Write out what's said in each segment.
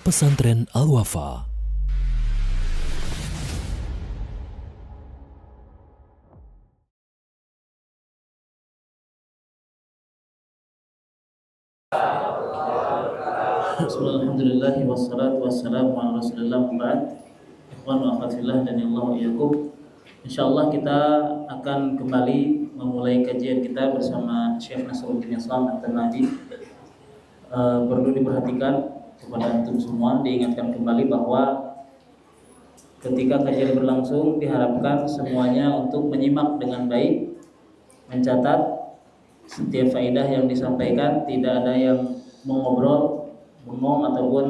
Pesantren Al-Wafa. Bismillahirrahmanirrahim. Wassalatu wassalamu ala Rasulillah wa ba'd. Ikhwan wa akhwat fillah dan Allah iyyakum. Insyaallah kita akan kembali memulai kajian kita bersama Syekh Nasruddin Islam At-Tanadi. Perlu diperhatikan kepada antum semua, diingatkan kembali bahwa ketika kajian berlangsung diharapkan semuanya untuk menyimak dengan baik, mencatat setiap faedah yang disampaikan, tidak ada yang mengobrol, bengong ataupun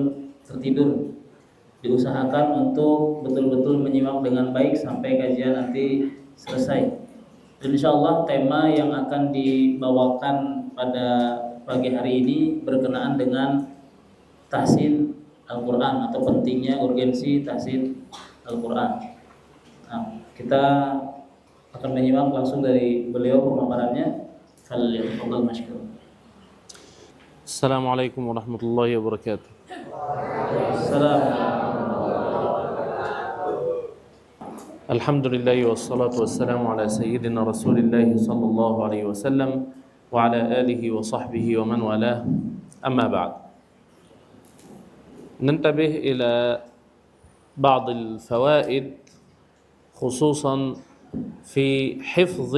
tertidur. Diusahakan untuk betul-betul menyimak dengan baik sampai kajian nanti selesai. Dan insyaallah tema yang akan dibawakan pada pagi hari ini berkenaan dengan tahsin Al-Quran atau pentingnya urgensi tahsin Al-Quran. Nah, kita akan menyimak langsung dari beliau pemaparannya. Falyatafadhal mashkur. Assalamualaikum warahmatullahi wabarakatuh. Alhamdulillah wassalatu wassalamu ala sayyidina Rasulillah sallallahu alaihi wasallam wa ala alihi wa sahbihi wa man walah. Amma ba'd. ننتبه إلى بعض الفوائد خصوصا في حفظ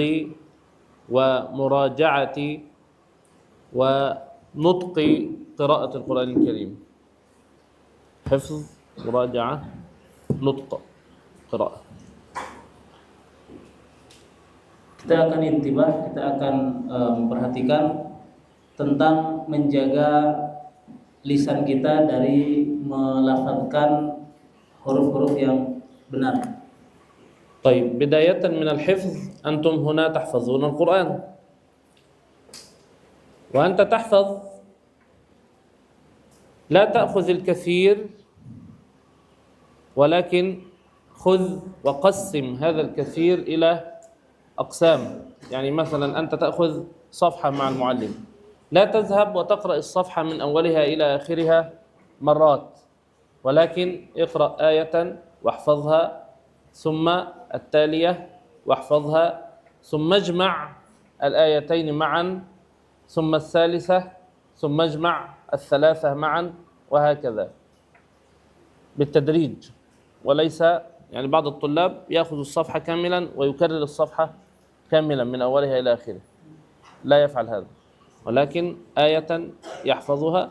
ومراجعة ونطق قراءة القرآن الكريم. حفظ، مراجعة، نطق، قراءة. Kita akan intibah, kita akan memperhatikan tentang menjaga lisan kita dari melafazkan huruf-huruf yang benar. طيب، بداية من الحفظ، أنتم هنا تحفظون القرآن، وأنت تحفظ لا تأخذ الكثير، ولكن خذ وقسم هذا الكثير إلى أقسام. يعني مثلا أنت تأخذ صفحة مع المعلم، لا تذهب وتقرأ الصفحة من أولها إلى آخرها مرات، ولكن اقرأ آية واحفظها، ثم التالية واحفظها، ثم اجمع الآيتين معا، ثم الثالثة، ثم اجمع الثلاثة معا، وهكذا بالتدريج. وليس يعني بعض الطلاب يأخذ الصفحة كاملا ويكرر الصفحة كاملا من أولها إلى آخره، لا يفعل هذا، ولكن آية يحفظها،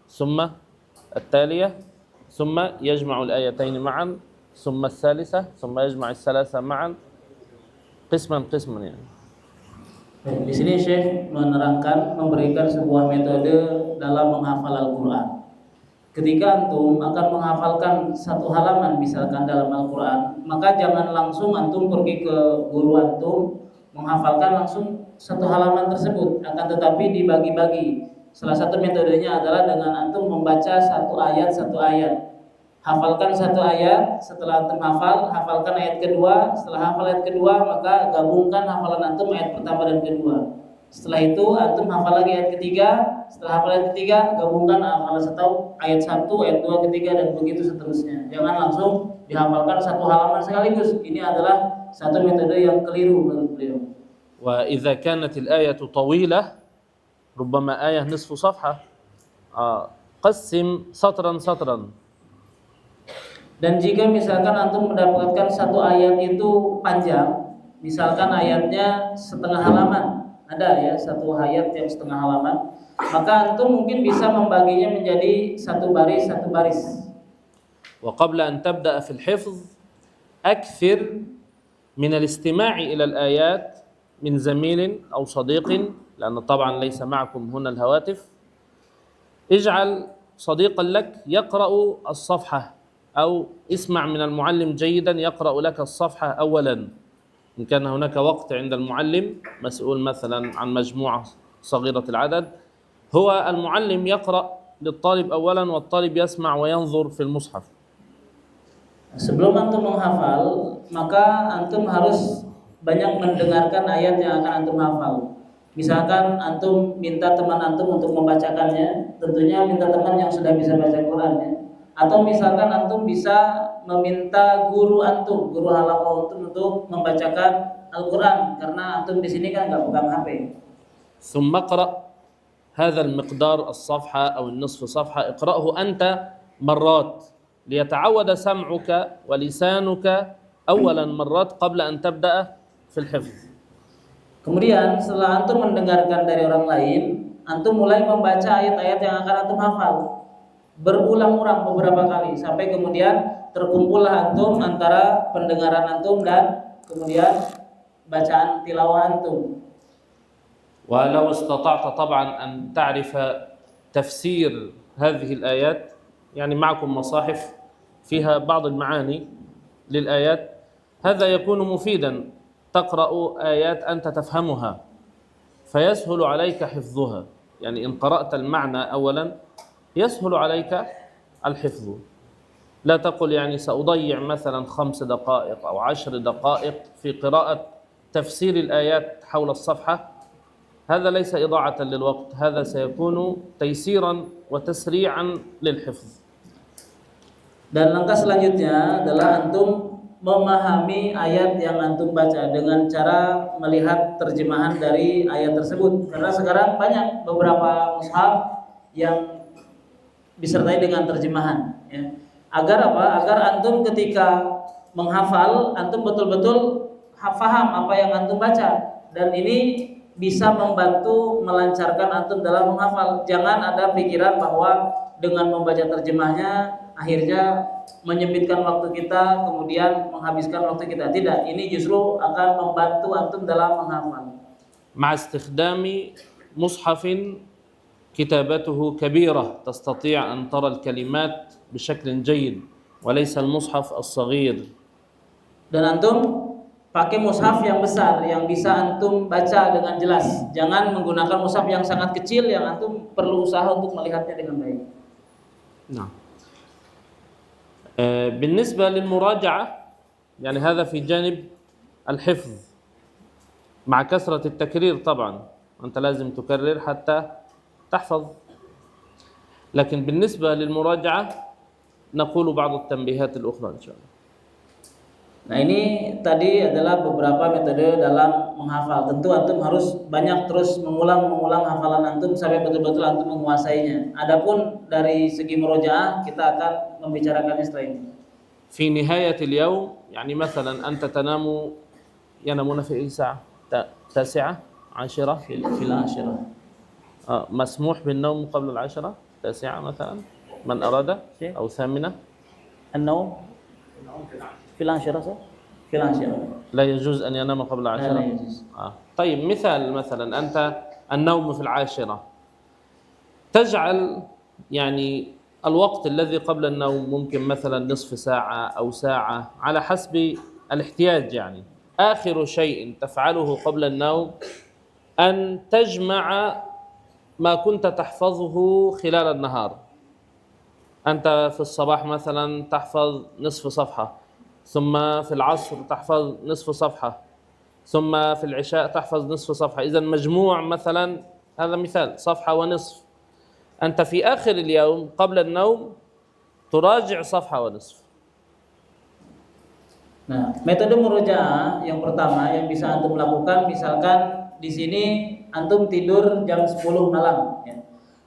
ثم التالية، ثم يجمع الآيتين معا، ثم الثالثة، ثم يجمع الثلاثة معا، قسما قسما يعني. Di sini Syekh menerangkan, memberikan sebuah metode dalam menghafal Al-Quran. Ketika antum akan menghafalkan satu halaman misalkan dalam Al-Quran, maka jangan langsung antum pergi ke guru antum menghafalkan langsung satu halaman tersebut, akan tetapi dibagi-bagi. Salah satu metodenya adalah dengan antum membaca satu ayat. Hafalkan satu ayat, setelah antum hafalkan ayat kedua. Setelah hafal ayat kedua, maka gabungkan hafalan antum ayat pertama dan kedua. Setelah itu antum hafal lagi ayat ketiga. Setelah hafal ayat ketiga, gabungkan hafalan ayat 1, ayat 2, ketiga, dan begitu seterusnya. Jangan langsung dihafalkan satu halaman sekaligus. Ini adalah satu metode yang keliru menurut beliau. وإذا كانت الآية طويلة، ربما آية نصف صفحة، قسم سطرا سطرا. Dan jika misalkan antum mendapatkan satu ayat itu panjang, misalkan ayatnya setengah halaman, ada ya satu ayat yang setengah halaman, maka antum mungkin bisa membaginya menjadi satu baris. وقبل أن تبدأ في الحفظ أكثر من الاستماع إلى الآيات من زميل أو صديق، لأن طبعا ليس معكم هنا الهواتف. اجعل صديقا لك يقرأ الصفحة، أو اسمع من المعلم جيدا يقرأ لك الصفحة أولا، إن كان هناك وقت عند المعلم مسؤول مثلا عن مجموعة صغيرة العدد، هو المعلم يقرأ للطالب أولا والطالب يسمع وينظر في المصحف. Sebelum antum menghafal, maka antum harus banyak mendengarkan ayat yang akan antum hafal. Misalkan antum minta teman antum untuk membacakannya, tentunya minta teman yang sudah bisa baca Quran ya. Atau misalkan antum bisa meminta guru antum, guru halaqah antum untuk membacakan Al-Qur'an karena antum di sini kan nggak pegang HP. ثم اقرأ هذا المقدار الصفحة أو النصف صفحة اقرأه أنت مرات ليتعود سمعك ولسانك أولا مرات قبل أن تبدأ في الحفظ. Kemudian setelah antum mendengarkan dari orang lain, antum mulai membaca ayat-ayat yang akan antum hafal berulang-ulang beberapa kali sampai kemudian terkumpullah antum antara pendengaran antum dan kemudian bacaan tilawah antum. ولو استطعت طبعا أن تعرف تفسير هذه الآيات، يعني معكم مصاحف فيها بعض المعاني للآيات، هذا يكون مفيدا، تقرأ آيات أنت تفهمها فيسهل عليك حفظها، يعني إن قرأت المعنى أولا يسهل عليك الحفظ. لا تقل يعني سأضيع مثلا 5 دقائق أو 10 دقائق في قراءة تفسير الآيات حول الصفحة، هذا ليس إضاعة للوقت، هذا سيكون تيسيرا وتسريعا للحفظ. Dan langkah selanjutnya adalah antum memahami ayat yang antum baca dengan cara melihat terjemahan dari ayat tersebut. Karena sekarang banyak beberapa mushaf yang disertai dengan terjemahan, ya. Agar apa? Agar antum ketika menghafal, antum betul-betul paham apa yang antum baca, dan ini bisa membantu melancarkan antum dalam menghafal. Jangan ada pikiran bahwa dengan membaca terjemahnya akhirnya menyempitkan waktu kita, kemudian menghabiskan waktu kita. Tidak, ini justru akan membantu antum dalam menghafal. مع استخدام مصحف كتابته كبيرة تستطيع أن ترى الكلمات بشكل جيد وليس المصحف الصغير. Dan antum pakai mushaf yang besar yang bisa antum baca dengan jelas. Jangan menggunakan mushaf yang sangat kecil yang antum perlu usaha untuk melihatnya dengan baik. نعم. بالنسبة للمراجعة يعني هذا في جانب الحفظ مع كثرة التكرير، طبعا أنت لازم تكرر حتى تحفظ، لكن بالنسبة للمراجعة نقول بعض التنبيهات الأخرى إن شاء الله. Nah, ini tadi adalah beberapa metode dalam menghafal. Tentu antum harus banyak terus mengulang hafalan antum sampai betul-betul antum menguasainya. Adapun dari segi murojaah kita akan membicarakannya setelah ini. في نهاية اليوم يعني مثلا أنت ينامون في أي ساعة؟ 9 10 في العاشرة. مسموح بالنوم قبل 10 9 مثلا من أراد أو 8. النوم في العاشرة صح؟ في العاشرة لا يجوز أن ينام قبل 10. لا يجوز. طيب مثلا أنت النوم في 10 تجعل يعني الوقت الذي قبل النوم ممكن مثلا نصف ساعة أو ساعة على حسب الاحتياج، يعني آخر شيء تفعله قبل النوم أن تجمع ما كنت تحفظه خلال النهار. أنت في الصباح مثلا تحفظ نصف صفحة، ثم في العصر تحفظ نصف صفحة، ثم في العشاء تحفظ نصف صفحة، إذا مجموع مثلا هذا مثال صفحة ونصف. أنت في آخر اليوم قبل النوم تراجع صفحة ونصف. Nah, metode murojaah yang pertama yang bisa antum lakukan, misalkan di sini antum tidur jam 10 malam, ya.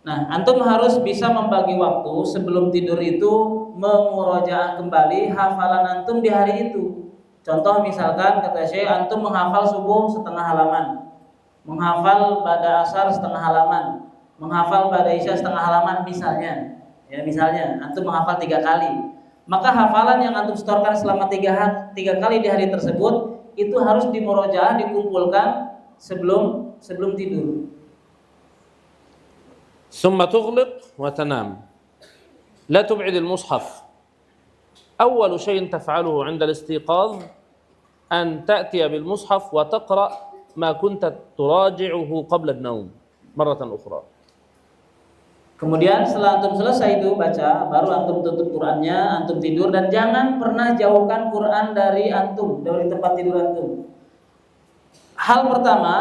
Nah, antum harus bisa membagi waktu sebelum tidur itu memurojaah kembali hafalan antum di hari itu. Contoh misalkan kata Syekh, antum menghafal subuh setengah halaman, menghafal pada asar setengah halaman, menghafal pada isya setengah halaman misalnya. Ya, misalnya antum menghafal 3 kali. Maka hafalan yang antum setorkan selama 3 kali di hari tersebut itu harus dimurojaah, dikumpulkan sebelum tidur. ثم تغلق وتنام، لا تبعد المصحف. أول شيء تفعله عند الاستيقاظ أن تأتي بالمصحف وتقرأ ما كنت تراجعه قبل النوم مرة أخرى. Kemudian setelah antum selesai itu baca, baru antum tutup Qur'annya, antum tidur, dan jangan pernah jauhkan Qur'an dari antum, dari tempat tidur antum. Hal pertama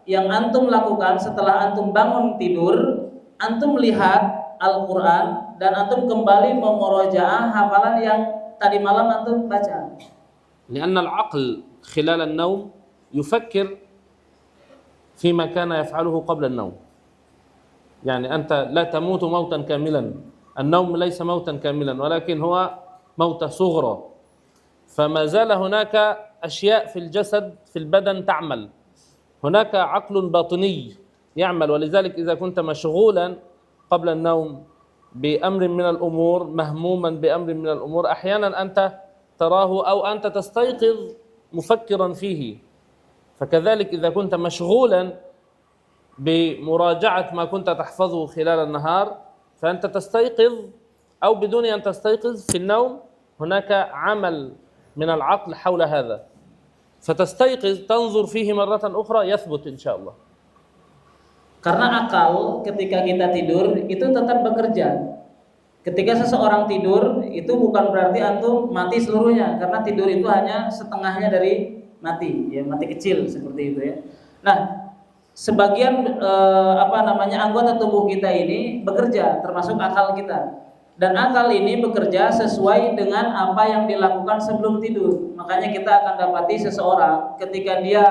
yang antum lakukan setelah antum bangun tidur, antum lihat Al-Quran dan antum kembali memurojaah hafalan yang tadi malam antum baca. لأن العقل خلال النوم يفكر فيما كان يفعله قبل النوم. يعني أنت لا تموت موتا كاملا، النوم ليس موتا كاملا ولكن هو موتة صغرى، فما زال هناك أشياء في الجسد في البدن تعمل، هناك عقل باطني يعمل. ولذلك إذا كنت مشغولا قبل النوم بأمر من الأمور، مهموما بأمر من الأمور، أحيانا أنت تراه أو أنت تستيقظ مفكرا فيه. فكذلك إذا كنت مشغولا بمراجعة ما كنت تحفظه خلال النهار فأنت تستيقظ أو بدون أن تستيقظ في النوم هناك عمل من العقل حول هذا، فتستيقظ تنظر فيه مرة أخرى يثبت إن شاء الله. Karena akal ketika kita tidur itu tetap bekerja. Ketika seseorang tidur itu bukan berarti antum mati seluruhnya, karena tidur itu hanya setengahnya dari mati, ya mati kecil seperti itu ya. Nah, sebagian anggota tubuh kita ini bekerja, termasuk akal kita. Dan akal ini bekerja sesuai dengan apa yang dilakukan sebelum tidur. Makanya kita akan dapati seseorang ketika dia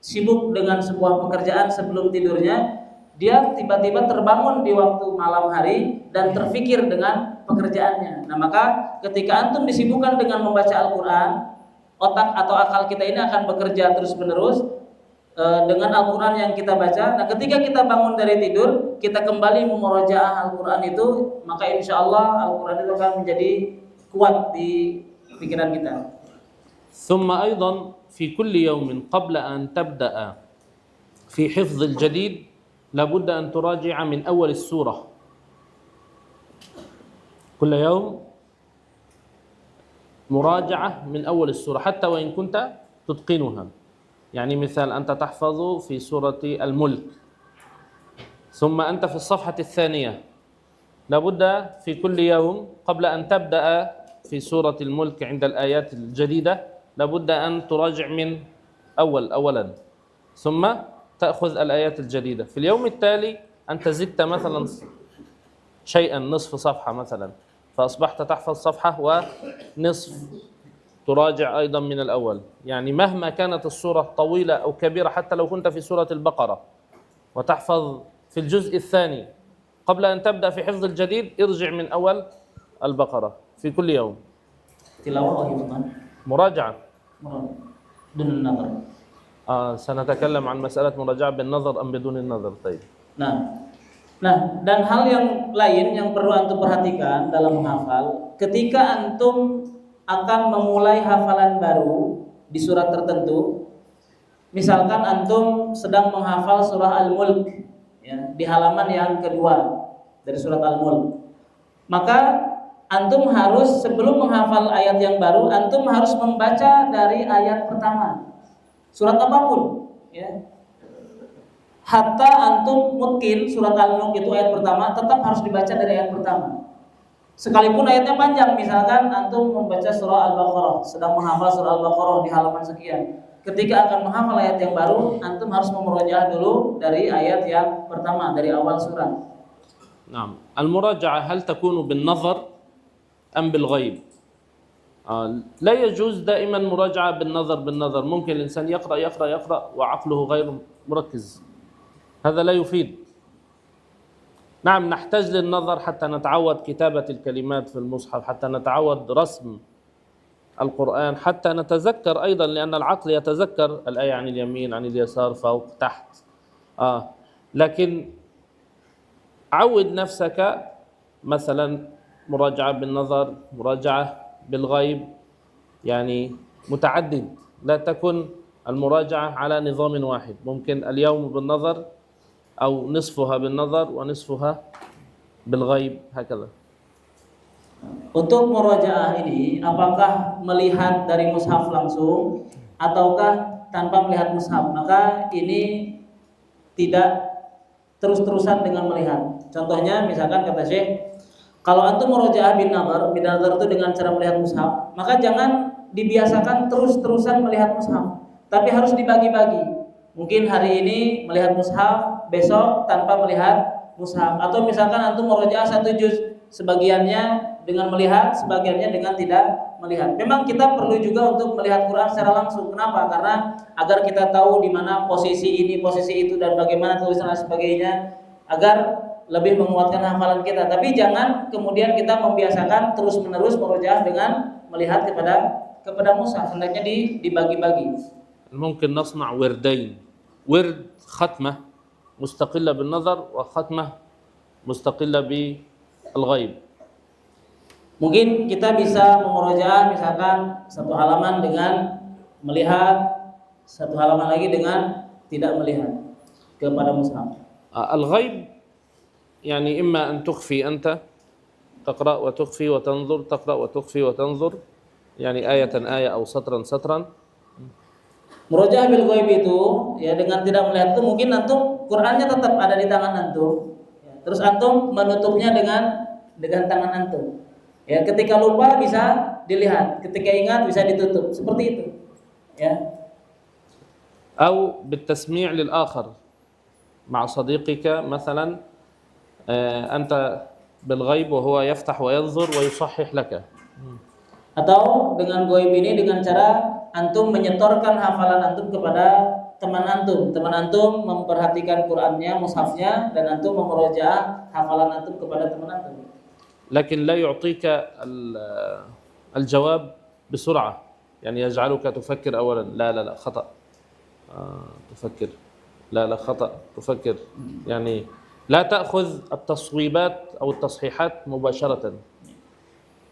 sibuk dengan sebuah pekerjaan sebelum tidurnya, dia tiba-tiba terbangun di waktu malam hari dan terfikir dengan pekerjaannya. Nah, maka ketika antum disibukkan dengan membaca Al-Quran, otak atau akal kita ini akan bekerja terus-menerus dengan Al-Quran yang kita baca. Nah, ketika kita bangun dari tidur, kita kembali memurojaah Al-Quran itu, maka insya Allah Al-Quran itu akan menjadi kuat di pikiran kita. ثم أيضا في كل يوم قبل أن تبدأ في حفظ الجديد لابد أن تراجع من أول السورة. كل يوم مراجعة من أول السورة حتى وإن كنت تتقنها. يعني مثال أنت تحفظ في سورة الملك ثم أنت في الصفحة الثانية، لابد في كل يوم قبل أن تبدأ في سورة الملك عند الآيات الجديدة لابد أن تراجع من أولا ثم تأخذ الآيات الجديدة. في اليوم التالي أنت زدت مثلا شيئا نصف صفحة مثلا فأصبحت تحفظ صفحة ونصف تراجع أيضا من الأول. يعني مهما كانت السورة طويلة أو كبيرة، حتى لو كنت في سورة البقرة وتحفظ في الجزء الثاني قبل أن تبدأ في حفظ الجديد ارجع من أول البقرة في كل يوم. Tilawah atau مراجعة بدون النظر. سنتكلم عن مسألة مراجعة بالنظر أم بدون النظر. طيب. Nah, dan hal yang lain yang perlu antum perhatikan dalam menghafal, ketika antum akan memulai hafalan baru di surat tertentu, misalkan antum sedang menghafal surah Al-Mulk, ya, di halaman yang kedua dari surat Al-Mulk, maka antum harus sebelum menghafal ayat yang baru, antum harus membaca dari ayat pertama. Surat apapun, ya. Hatta antum mungkin surat Al-Mulk itu ayat pertama tetap harus dibaca dari ayat pertama. Sekalipun ayatnya panjang, misalkan antum membaca surah Al-Baqarah, sedang menghafal surah Al-Baqarah di halaman sekian. Ketika akan menghafal ayat yang baru, antum harus memurojaah dulu dari ayat yang pertama, dari awal surat. نعم. المراجعة هل تكون بالنظر أم بالغيب؟ لا يجوز دائما مراجعة بالنظر. ممكن الإنسان يقرأ وعقله غير مركز، هذا لا يفيد. نعم، نحتاج للنظر حتى نتعود كتابة الكلمات في المصحف، حتى نتعود رسم القرآن، حتى نتذكر أيضا، لأن العقل يتذكر الآية عن اليمين عن اليسار فوق تحت. لكن عود نفسك مثلا مراجعة بالنظر، مراجعة بالغيب، يعني متعدد، لا تكن المراجعة على نظام واحد. ممكن اليوم بالنظر أو نصفها بالنظر ونصفها بالغيب هكذا. Untuk murojaah ini, apakah melihat dari mushaf langsung ataukah tanpa melihat mushaf? Maka ini tidak terus-terusan dengan melihat. Contohnya misalkan kata Syekh, kalau antum murojaah bin nazar itu dengan cara melihat mushaf, maka jangan dibiasakan terus-terusan melihat mushaf, tapi harus dibagi-bagi. Mungkin hari ini melihat mushaf, besok tanpa melihat mushaf, atau misalkan antum murojaah satu juz, sebagiannya dengan melihat, sebagiannya dengan tidak melihat. Memang kita perlu juga untuk melihat Quran secara langsung. Kenapa? Karena agar kita tahu di mana posisi ini, posisi itu, dan bagaimana tulisan dan sebagainya, agar lebih menguatkan hafalan kita. Tapi jangan kemudian kita membiasakan terus-menerus murojaah dengan melihat kepada mushaf. Hendaknya dibagi-bagi. ممكن نصنع وردين، ورد ختمة مستقلة بالنظر وختمة مستقلة بالغيب. Mungkin kita bisa memurojaah misalkan satu halaman dengan melihat, satu halaman lagi dengan tidak melihat kepada mushaf. الغيب يعني إما أن تخفي أنت تقرأ وتخفي وتنظر، تقرأ وتخفي وتنظر، يعني آية آية أو سطرا سطرا. Murojaah bil ghaib itu ya dengan tidak melihat itu mungkin antum Qur'annya tetap ada di tangan antum. Ya, terus antum menutupnya dengan tangan antum. Ya, ketika lupa bisa dilihat, ketika ingat bisa ditutup. Seperti itu. Ya. أو بالتسميع للآخر مع صديقك مثلا، أنت بالغيب وهو يفتح وينظر ويصحح لك. Atau dengan ghaib ini dengan cara antum menyetorkan hafalan antum kepada teman antum. Teman antum memperhatikan Qur'annya, mushafnya, dan antum memurojaah hafalan antum kepada teman antum. لكن لا يعطيك الجواب بسرعة، يعني يجعلك تفكر أولا، لا لا لا خطأ، تفكر، لا لا خطأ، تفكر، يعني لا تأخذ التصويبات أو التصحيحات مباشرة.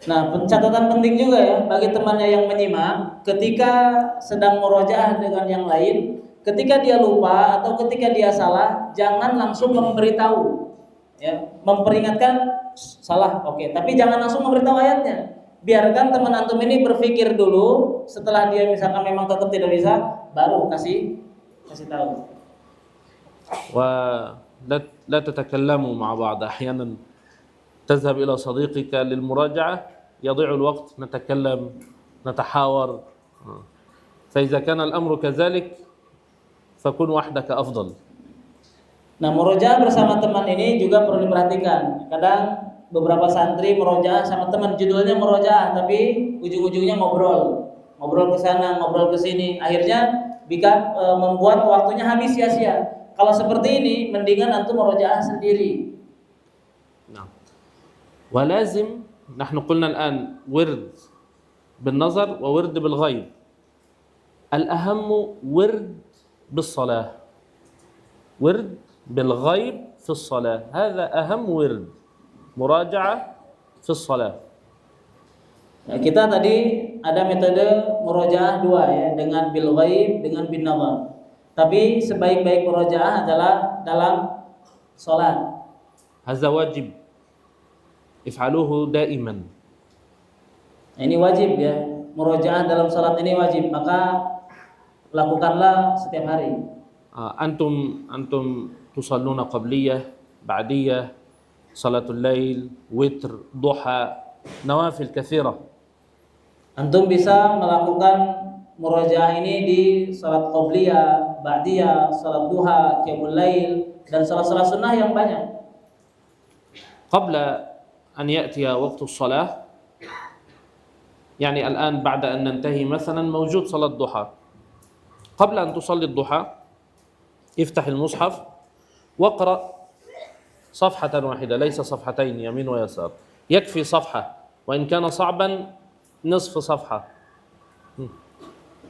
Nah, catatan penting juga ya bagi temannya yang menyimak, ketika sedang murojaah dengan yang lain, ketika dia lupa atau ketika dia salah, jangan langsung memberitahu, ya, memperingatkan salah, oke, tapi jangan langsung memberitahu ayatnya. Biarkan teman antum ini berpikir dulu, setelah dia misalkan memang tetap tidak bisa, baru kasih tahu. ولا تتكلموا مع بعض. أحيانا تذهب إلى صديقك للمراجعة يضيع الوقت، نتكلم نتحاور، فإذا كان الأمر كذلك فكن وحدك أفضل. Nah, murojaah bersama teman ini juga perlu diperhatikan. Kadang beberapa santri murojaah sama teman, judulnya murojaah tapi ujung-ujungnya ngobrol ke sana, ngobrol ke sini. Akhirnya membuat waktunya habis sia-sia. Kalau seperti ini mendingan antum murojaah sendiri. ولازم نحن قلنا الآن ورد بالنظر وورد بالغيب. الأهم ورد بالصلاة، ورد بالغيب في الصلاة، هذا أهم ورد، مراجعة في الصلاة. Nah, kita tadi ada metode murojaah dua ya, dengan bil ghaib, dengan bin nazar. Tapi sebaik-baik murojaah adalah dalam salat. هذا واجب، افعلوه دائما. Nah, ini wajib ya, murojaah dalam salat ini wajib, maka lakukanlah setiap hari. أنتم تصلون قبلية، بعدية، صلاة الليل، وتر، ضحى، نوافل كثيرة. Antum bisa melakukan murojaah ini di salat qabliyah, ba'diyah, salat duha, qiyamul lail, dan salat-salat sunnah yang banyak. قبل أن يأتي وقت الصلاة، يعني الآن بعد أن ننتهي مثلا موجود صلاة ضحى، قبل أن تصلي الضحى افتح المصحف واقرأ صفحة واحدة، ليس صفحتين يمين ويسار، يكفي صفحة، وإن كان صعبا نصف صفحة.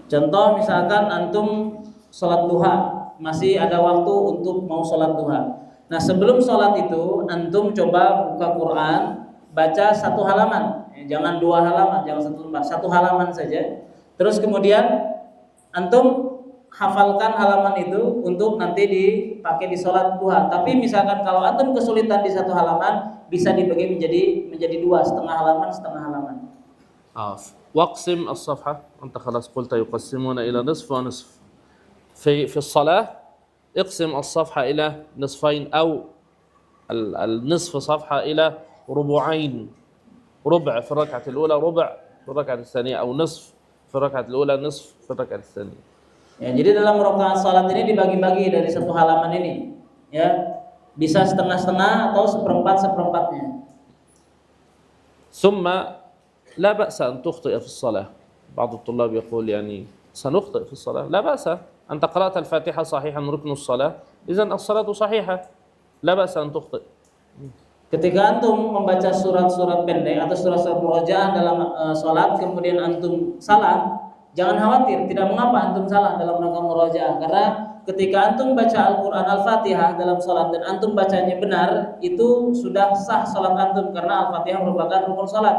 Contoh misalkan antum salat duha, masih ada waktu untuk mau salat duha. Nah, sebelum salat itu antum coba buka Quran, baca satu halaman, jangan dua halaman, jangan satu halaman saja. Terus kemudian antum hafalkan halaman itu untuk nanti dipakai di salat duha. Tapi misalkan kalau antum kesulitan di satu halaman, bisa dibagi menjadi dua, setengah halaman. واقسم الصفحة، أنت خلاص قلت يقسمون إلى نصف ونصف. في الصلاة اقسم الصفحة إلى نصفين، أو النصف صفحة إلى ربعين، ربع في الركعة الأولى، ربع في الركعة الثانية، أو نصف في الركعة الأولى، نصف في الركعة الثانية. Ya, jadi dalam rakaat salat ini dibagi-bagi dari satu halaman ini, ya. Bisa setengah-setengah atau seperempat-seperempatnya. ثم لا بأس أن تخطئ في الصلاة. بعض الطلاب يقول يعني سنخطئ في الصلاة. لا بأس، أنت قرأت الفاتحة صحيحا ركن الصلاة، إذن الصلاة صحيحة، لا بأس أن تخطئ. Ketika antum membaca surat-surat pendek atau surat-surat murojaah dalam sholat, kemudian antum salah, jangan khawatir, tidak mengapa antum salah dalam rangka murojaah, karena ketika antum baca Al-Quran Al-Fatihah dalam sholat dan antum bacanya benar, itu sudah sah sholat antum karena Al-Fatihah merupakan rukun sholat.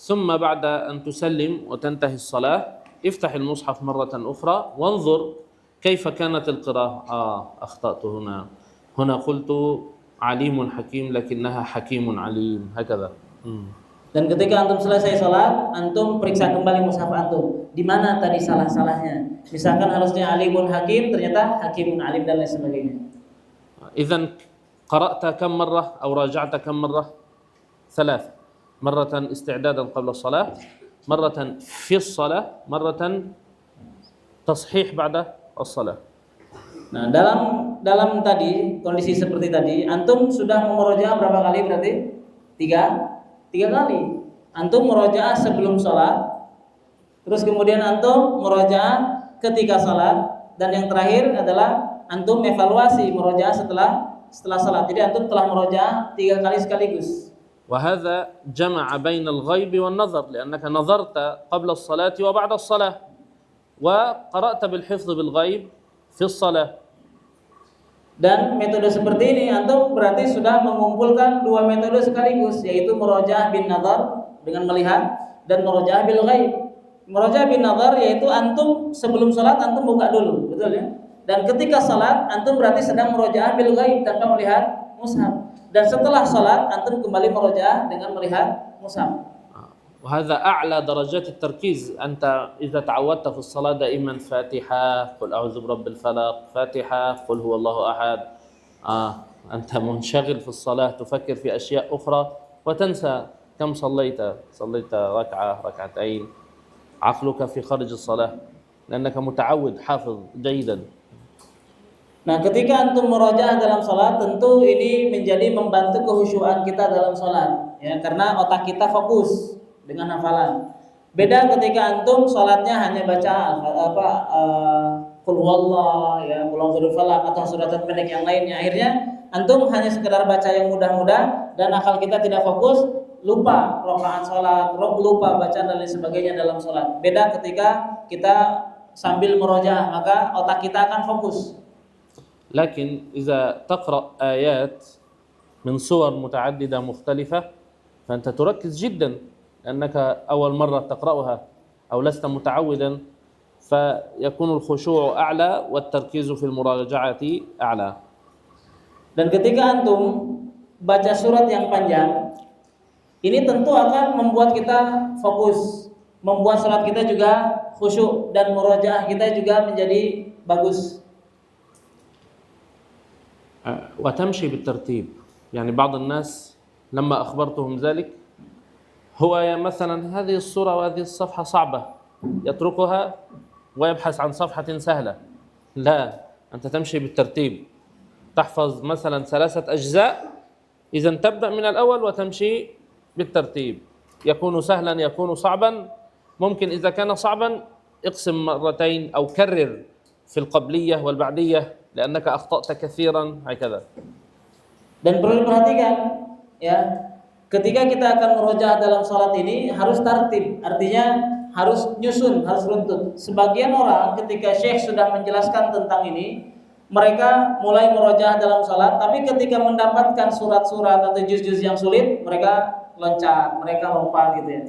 ثم بعد أن تسلم وتنتهي الصلاة افتح المصحف مرة أخرى وانظر كيف كانت القراءة. أخطأت هنا قلت عليم حكيم لكنها حكيم عليم هكذا. Dan ketika antum selesai sholat, antum periksa kembali mushaf antum, di mana tadi salah-salahnya. Misalkan harusnya alimun hakim, ternyata hakimun alim dan lain sebagainya. إذن قرأت كم مرة أو راجعت كم مرة؟ 3 مرة استعدادا قبل الصلاة، مرة في الصلاة، مرة تصحيح بعد الصلاة. Nah, dalam tadi kondisi seperti tadi, antum sudah memurojaah berapa kali berarti? Tiga kali. Antum murojaah sebelum sholat, terus kemudian antum murojaah ketika sholat, dan yang terakhir adalah antum evaluasi murojaah setelah sholat. Jadi antum telah murojaah 3 kali sekaligus. وهذا جمع بين الغيب والنظر لأنك نظرت قبل الصلاة وبعد الصلاة وقرأت بالحفظ بالغيب في الصلاة. Dan metode seperti ini antum berarti sudah mengumpulkan 2 metode sekaligus, yaitu murojaah bin nazar dengan melihat dan murojaah bil ghaib. Murojaah bin nazar yaitu antum sebelum salat antum buka dulu, betul ya? Dan ketika salat antum berarti sedang murojaah bil ghaib tanpa melihat mushaf. Dan setelah salat antum kembali murojaah dengan melihat mushaf. وهذا أعلى درجات التركيز. أنت إذا تعودت في الصلاة دائما فاتحة، قل أعوذ برب الفلق، فاتحة، قل هو الله أحد، أنت منشغل في الصلاة تفكر في أشياء أخرى وتنسى كم صليت ركعة ركعتين، عقلك في خارج الصلاة لأنك متعود حافظ جيدا. Nah, ketika antum murojaah dalam salat, tentu ini menjadi membantu kehusyuan kita dalam salat, ya, karena otak kita fokus dengan hafalan. Beda ketika antum salatnya hanya baca qul huwallah, ya, qul a'udzu falaq atau surat pendek yang lainnya. Akhirnya antum hanya sekedar baca yang mudah-mudah dan akal kita tidak fokus, lupa rakaat salat, lupa bacaan dan lain sebagainya dalam salat. Beda ketika kita sambil murojaah, maka otak kita akan fokus. لكن إذا تقرأ آيات من صور متعددة مختلفة فأنت تركز جدا لأنك أول مرة تقرأها أو لست متعودا، فيكون الخشوع أعلى والتركيز في المراجعة أعلى. Dan ketika antum baca surat yang panjang, ini tentu akan membuat kita fokus, membuat surat kita juga khusyuk dan murojaah kita juga menjadi bagus. وتمشي بالترتيب. يعني بعض الناس لما أخبرتهم ذلك هو مثلا هذه الصورة وهذه الصفحة صعبة يتركها ويبحث عن صفحة سهلة. لا، أنت تمشي بالترتيب، تحفظ مثلا 3 أجزاء، إذن تبدأ من الأول وتمشي بالترتيب، يكون سهلا يكون صعبا. ممكن إذا كان صعبا اقسم مرتين أو كرر في القبلية والبعدية لأنك أخطأت كثيرا هكذا. Dan perlu diperhatikan, ya, ketika kita akan murojaah dalam salat ini harus tertib, artinya harus nyusun, harus runtut. Sebagian orang ketika Syekh sudah menjelaskan tentang ini, mereka mulai murojaah dalam salat, tapi ketika mendapatkan surat-surat atau juz-juz yang sulit, mereka loncat, mereka lompat gitu ya.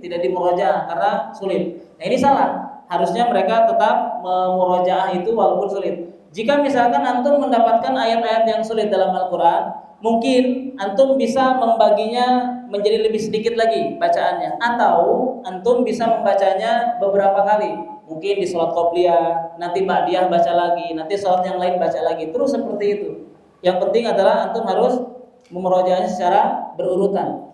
Tidak di murojaah karena sulit. Nah, ini salah. Harusnya mereka tetap memurojaah itu walaupun sulit. Jika misalkan antum mendapatkan ayat-ayat yang sulit dalam Al-Quran, mungkin antum bisa membaginya menjadi lebih sedikit lagi bacaannya, atau antum bisa membacanya beberapa kali. Mungkin di sholat qobliyah, nanti ba'diyah baca lagi, nanti sholat yang lain baca lagi, terus seperti itu. Yang penting adalah antum harus memurojaahnya secara berurutan.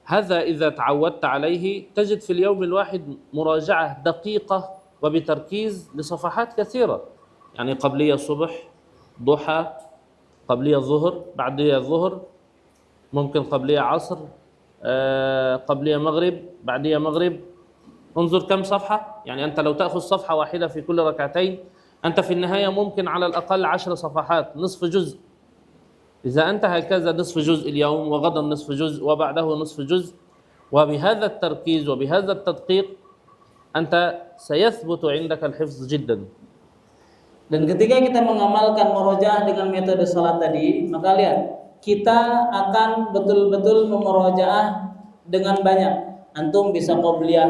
هذا إذا تعودت عليه تجد في اليوم الواحد مراجعة دقيقة وبتركيز لصفحات كثيرة، يعني قبلية الصبح، ضحى، قبلية الظهر، بعدية الظهر، ممكن قبلية عصر، قبلية مغرب، بعدية مغرب. انظر كم صفحة، يعني أنت لو تأخذ صفحة واحدة في كل ركعتين أنت في النهاية ممكن على الأقل 10 صفحات، نصف جزء. إذا أنت هكذا نصف جزء اليوم وغدا نصف جزء وبعده نصف جزء، وبهذا التركيز وبهذا التدقيق أنت سيثبت عندك الحفظ جدا. Dan ketika kita mengamalkan murojaah dengan metode salat tadi, maka lihat, kita akan betul-betul memurojaah dengan banyak. Antum bisa qobliyah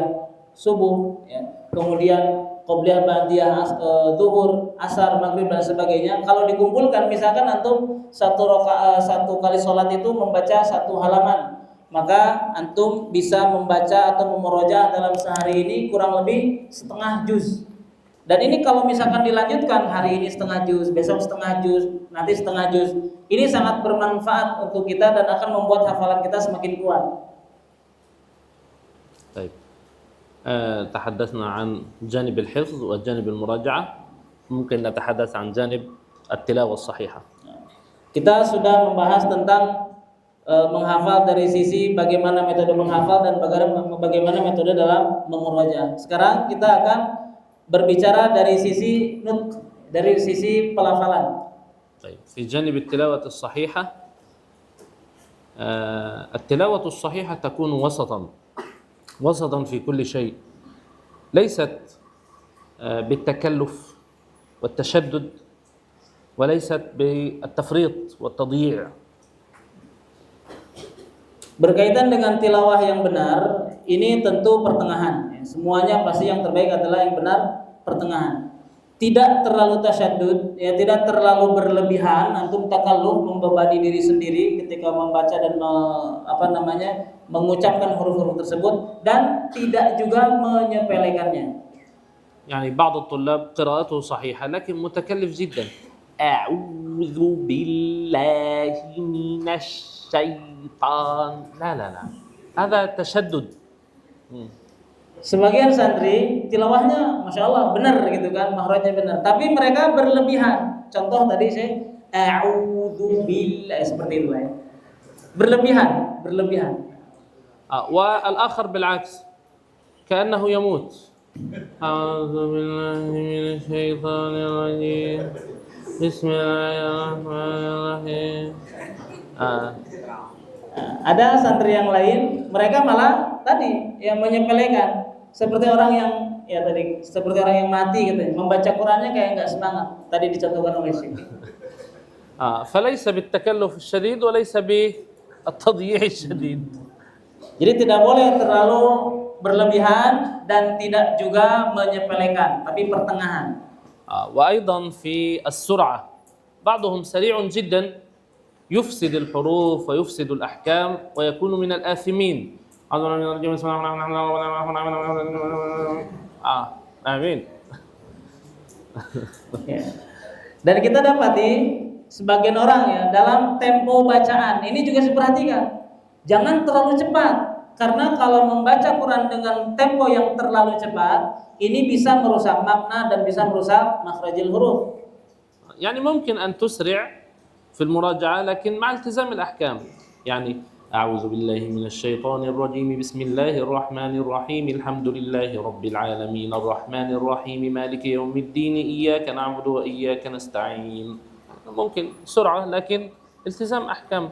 subuh, ya. Kemudian qobliyah ba'diyah zuhur, asar, maghrib dan sebagainya. Kalau dikumpulkan, misalkan antum satu kali salat itu membaca satu halaman, maka antum bisa membaca atau memurojaah dalam sehari ini kurang lebih setengah juz. Dan ini kalau misalkan dilanjutkan, hari ini setengah juz, besok setengah juz, nanti setengah juz, ini sangat bermanfaat untuk kita dan akan membuat hafalan kita semakin kuat. طيب تحدثنا عن جانب الحفظ وجانب المراجعة، ممكن نتحدث عن جانب التلاوة الصحيحة. Kita sudah membahas tentang menghafal dari sisi bagaimana metode menghafal dan bagaimana metode dalam memurojaah. Sekarang kita akan berbicara dari sisi nutq, dari sisi pelafalan. طيب في جانب التلاوة الصحيحة، التلاوة الصحيحة تكون وسطا في كل شيء، ليست بالتكلف والتشدد وليست بالتفريط والتضييع. Berkaitan dengan tilawah yang benar, ini tentu pertengahan. Semuanya pasti yang terbaik adalah yang benar pertengahan. Tidak terlalu tasyadud, ya, tidak terlalu berlebihan, antum takalluf membebani diri sendiri ketika membaca dan mengucapkan huruf-huruf tersebut, dan tidak juga menyepelekannya. يعني بعض الطلاب قراءته صحيحة لكن متكلف جدا. أعوذ بالله من الشيطان، لا هذا تشدد. Sebagian santri tilawahnya masya Allah benar gitu kan, makhrajnya benar, tapi mereka berlebihan. Contoh tadi saya a'udzu billahi, seperti itu ya. Berlebihan. والآخر بالعكس كأنه يموت. أعوذ بالله من الشيطان الرجيم بسم الله الرحمن الرحيم. Ada santri yang lain, mereka malah tadi yang menyepelekan, seperti orang yang mati gitu, membaca Qur'annya kayak nggak semangat. Tadi dicontohkan oleh Syekh. فليس بالتكلف الشديد وليس بالتضييع الشديد. Jadi tidak boleh terlalu berlebihan dan tidak juga menyepelekan, tapi pertengahan. وأيضا في السرعة، بعضهم سريع جدا يفسد الحروف ويفسد الأحكام ويكون من الآثمين. آمين. Dan kita dapati sebagian orang ya dalam tempo bacaan ini juga diperhatikan. Jangan terlalu cepat, karena kalau membaca Quran dengan tempo yang terlalu cepat, ini bisa merusak makna dan bisa merusak makhrajul huruf. يعني ممكن أن تسرع في المراجعة لكن مع التزام الأحكام. يعني أعوذ بالله من الشيطان الرجيم بسم الله الرحمن الرحيم الحمد لله رب العالمين الرحمن الرحيم مالك يوم الدين إياك نعبد وإياك نستعين. ممكن سرعة لكن التزام أحكام.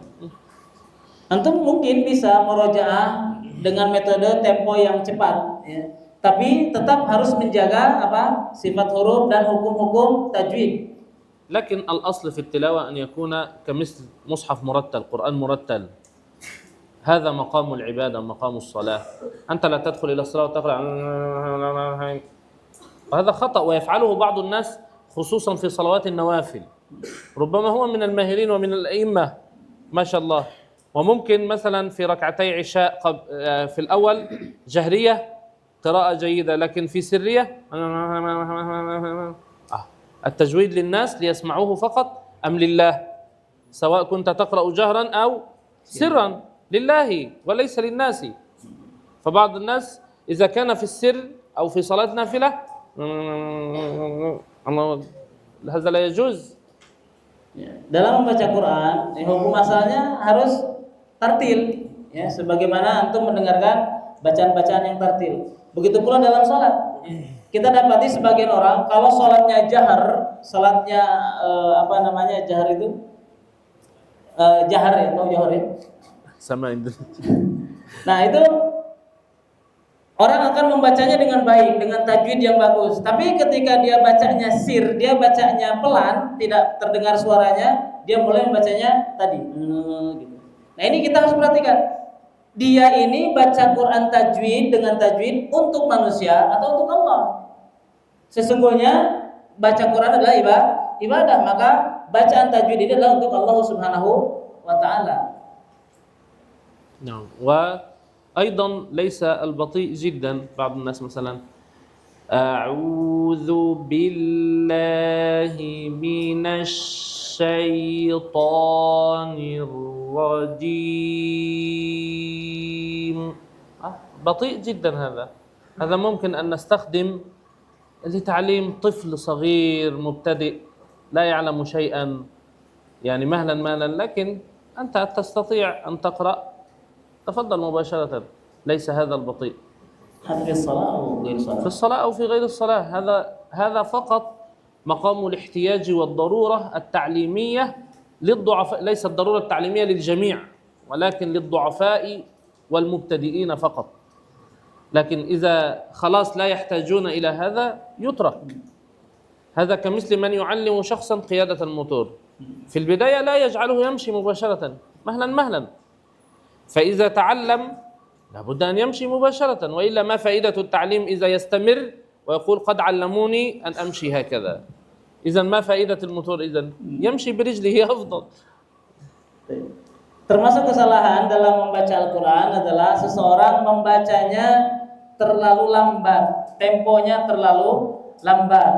Antum mungkin bisa murojaah dengan metode tempo yang cepat, ya. Tapi tetap harus menjaga sifat huruf dan hukum-hukum tajwid. لكن الأصل في التلاوة أن يكون كمثل مصحف مرتل، قرآن مرتل. هذا مقام العبادة، مقام الصلاة. أنت لا تدخل إلى الصلاة وتقرأ، وهذا خطأ ويفعله بعض الناس خصوصا في صلوات النوافل. ربما هو من الماهرين ومن الأئمة ما شاء الله، وممكن مثلا في ركعتي عشاء في الأول جهرية قراءة جيدة، لكن في سرية التجويد للناس ليسمعوه فقط أم لله؟ سواء كنت تقرأ جهرا أو سرا لله وليس للناس. فبعض الناس إذا كان في السر أو في صلاة نافلة هذا لا يجوز، Ya, dalam membaca Quran, hukum asalnya harus tartil, ya, sebagaimana antum mendengarkan bacaan-bacaan yang tartil. Begitu pula dalam sholat. Kita dapati sebagian orang kalau sholatnya jahar, sholatnya jahar itu jahar ya, tahu jahar ya? Sama itu. Nah itu orang akan membacanya dengan baik, dengan tajwid yang bagus. Tapi ketika dia bacanya sir, dia bacanya pelan, tidak terdengar suaranya, dia mulai membacanya tadi. Gitu. Nah ini kita harus perhatikan. Dia ini baca Quran tajwid dengan tajwid untuk manusia atau untuk Allah. Sesungguhnya baca Quran adalah ibadah, maka bacaan tajwid ini adalah untuk Allah Subhanahu wa taala. نعم. وأيضا ليس البطيء جدا. بعض الناس مثلا أعوذ بالله من الشيطان الرجيم. بطيء جدا هذا ممكن أن نستخدم لتعليم طفل صغير مبتدئ لا يعلم شيئا، يعني مهلا لكن أنت تستطيع أن تقرأ. تفضل مباشرة، ليس هذا البطيء. هل في الصلاة أو غير الصلاة؟ في الصلاة أو في غير الصلاة. هذا فقط مقام الاحتياج والضرورة التعليمية للضعفاء، ليس الضرورة التعليمية للجميع ولكن للضعفاء والمبتدئين فقط. لكن إذا خلاص لا يحتاجون إلى هذا يترك. هذا كمثل من يعلم شخصا قيادة الموتور، في البداية لا يجعله يمشي مباشرة، مهلا، فإذا تعلم لابد أن يمشي مباشرة، وإلا ما فائدة التعليم إذا يستمر ويقول قد علموني أن أمشي هكذا. إذن ما فائدة الموتور؟ إذن يمشي برجله أفضل. Termasuk kesalahan dalam membaca Al-Quran adalah seseorang membacanya terlalu lambat, temponya terlalu lambat.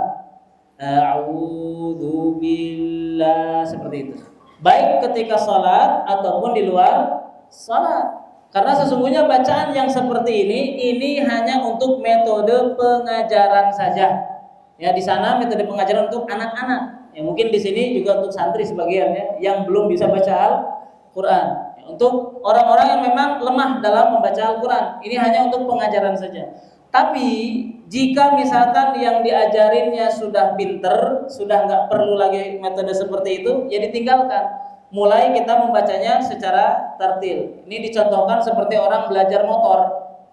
A'udzu billah, seperti itu. Baik ketika sholat ataupun di luar sholat. Karena sesungguhnya bacaan yang seperti ini hanya untuk metode pengajaran saja. Ya, di sana metode pengajaran untuk anak-anak. Ya, mungkin di sini juga untuk santri sebagian ya, yang belum bisa baca Al-Quran. Ya, untuk orang-orang yang memang lemah dalam membaca Al-Quran, ini hanya untuk pengajaran saja. Tapi jika misalkan yang diajarinnya sudah pinter, sudah nggak perlu lagi metode seperti itu, ya ditinggalkan. Mulai kita membacanya secara tartil. Ini dicontohkan seperti orang belajar motor.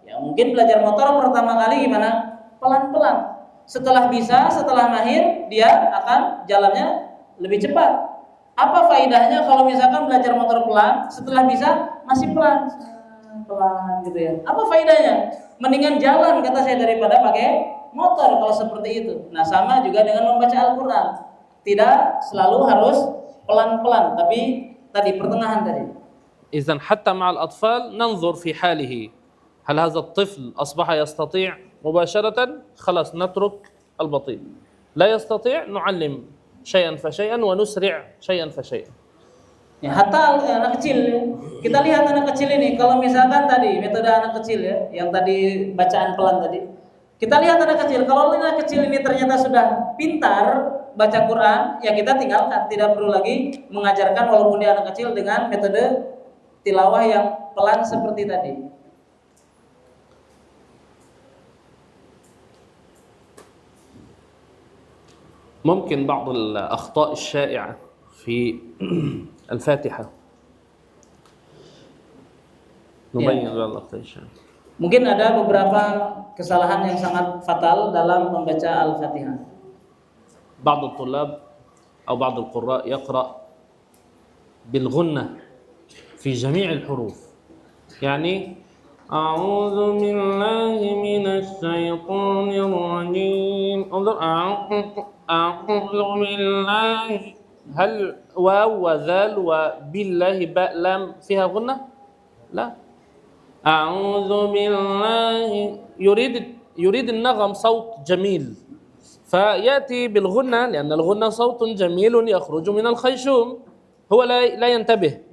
Ya, mungkin belajar motor pertama kali gimana? Pelan-pelan. Setelah bisa, setelah mahir, dia akan jalannya lebih cepat. Apa faedahnya kalau misalkan belajar motor pelan, setelah bisa masih pelan gitu ya? Apa faedahnya? Mendingan jalan kata saya daripada pakai motor kalau seperti itu. Nah, sama juga dengan membaca Al-Quran. Tidak selalu harus pelan-pelan, tapi tadi pertengahan tadi. إذن حتى مع الأطفال ننظر في حاله، هل هذا الطفل أصبح يستطيع مباشرة؟ خلاص نترك البطيء. لا يستطيع نعلم شيئا فشيئا ونسرع شيئا فشيئا. Ya, hatta anak kecil, kita lihat anak kecil ini, kalau misalkan tadi metode anak kecil ya, yang tadi bacaan pelan tadi, kita lihat anak kecil, kalau anak kecil ini ternyata sudah pintar baca Quran, ya kita tinggalkan, tidak perlu lagi mengajarkan walaupun dia anak kecil dengan metode tilawah yang pelan seperti tadi. ممكن بعض الأخطاء الشائعة في الفاتحة نبين بعض الأخطاء الشائعة. Mungkin ada beberapa kesalahan yang sangat fatal dalam membaca Al-Fatihah. بعض الطلاب أو بعض القراء يقرأ بالغنة في جميع الحروف، يعني أعوذ بالله من الشيطان الرجيم، أعوذ بالله. هل واو وذال وبالله باء لام فيها غنة؟ لا. أعوذ بالله يريد النغم صوت جميل، فيأتي بالغنة لأن الغنة صوت جميل يخرج من الخيشوم، هو لا ينتبه.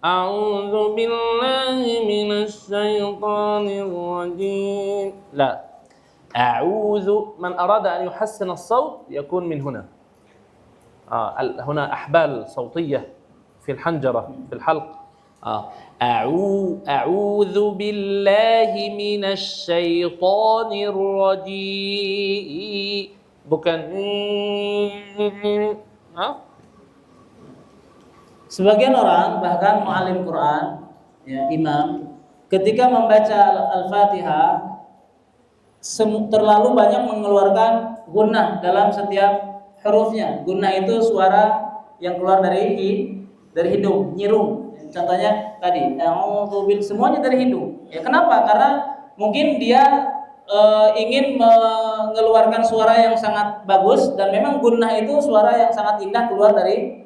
أعوذ بالله من الشيطان الرجيم، لا. أعوذ، من أراد أن يحسن الصوت يكون من هنا. هنا أحبال صوتية في الحنجرة في الحلق. أعوذ بالله من الشيطان الرجيم. Bukan Sebagian orang bahkan muallim Quran, ya, imam, ketika membaca Al-Fatihah terlalu banyak mengeluarkan gunnah dalam setiap hurufnya. Gunnah itu suara yang keluar dari hidung, nyirung. Contohnya tadi, semuanya dari hidung. Ya, kenapa? Karena mungkin dia ingin mengeluarkan suara yang sangat bagus, dan memang gunnah itu suara yang sangat indah keluar dari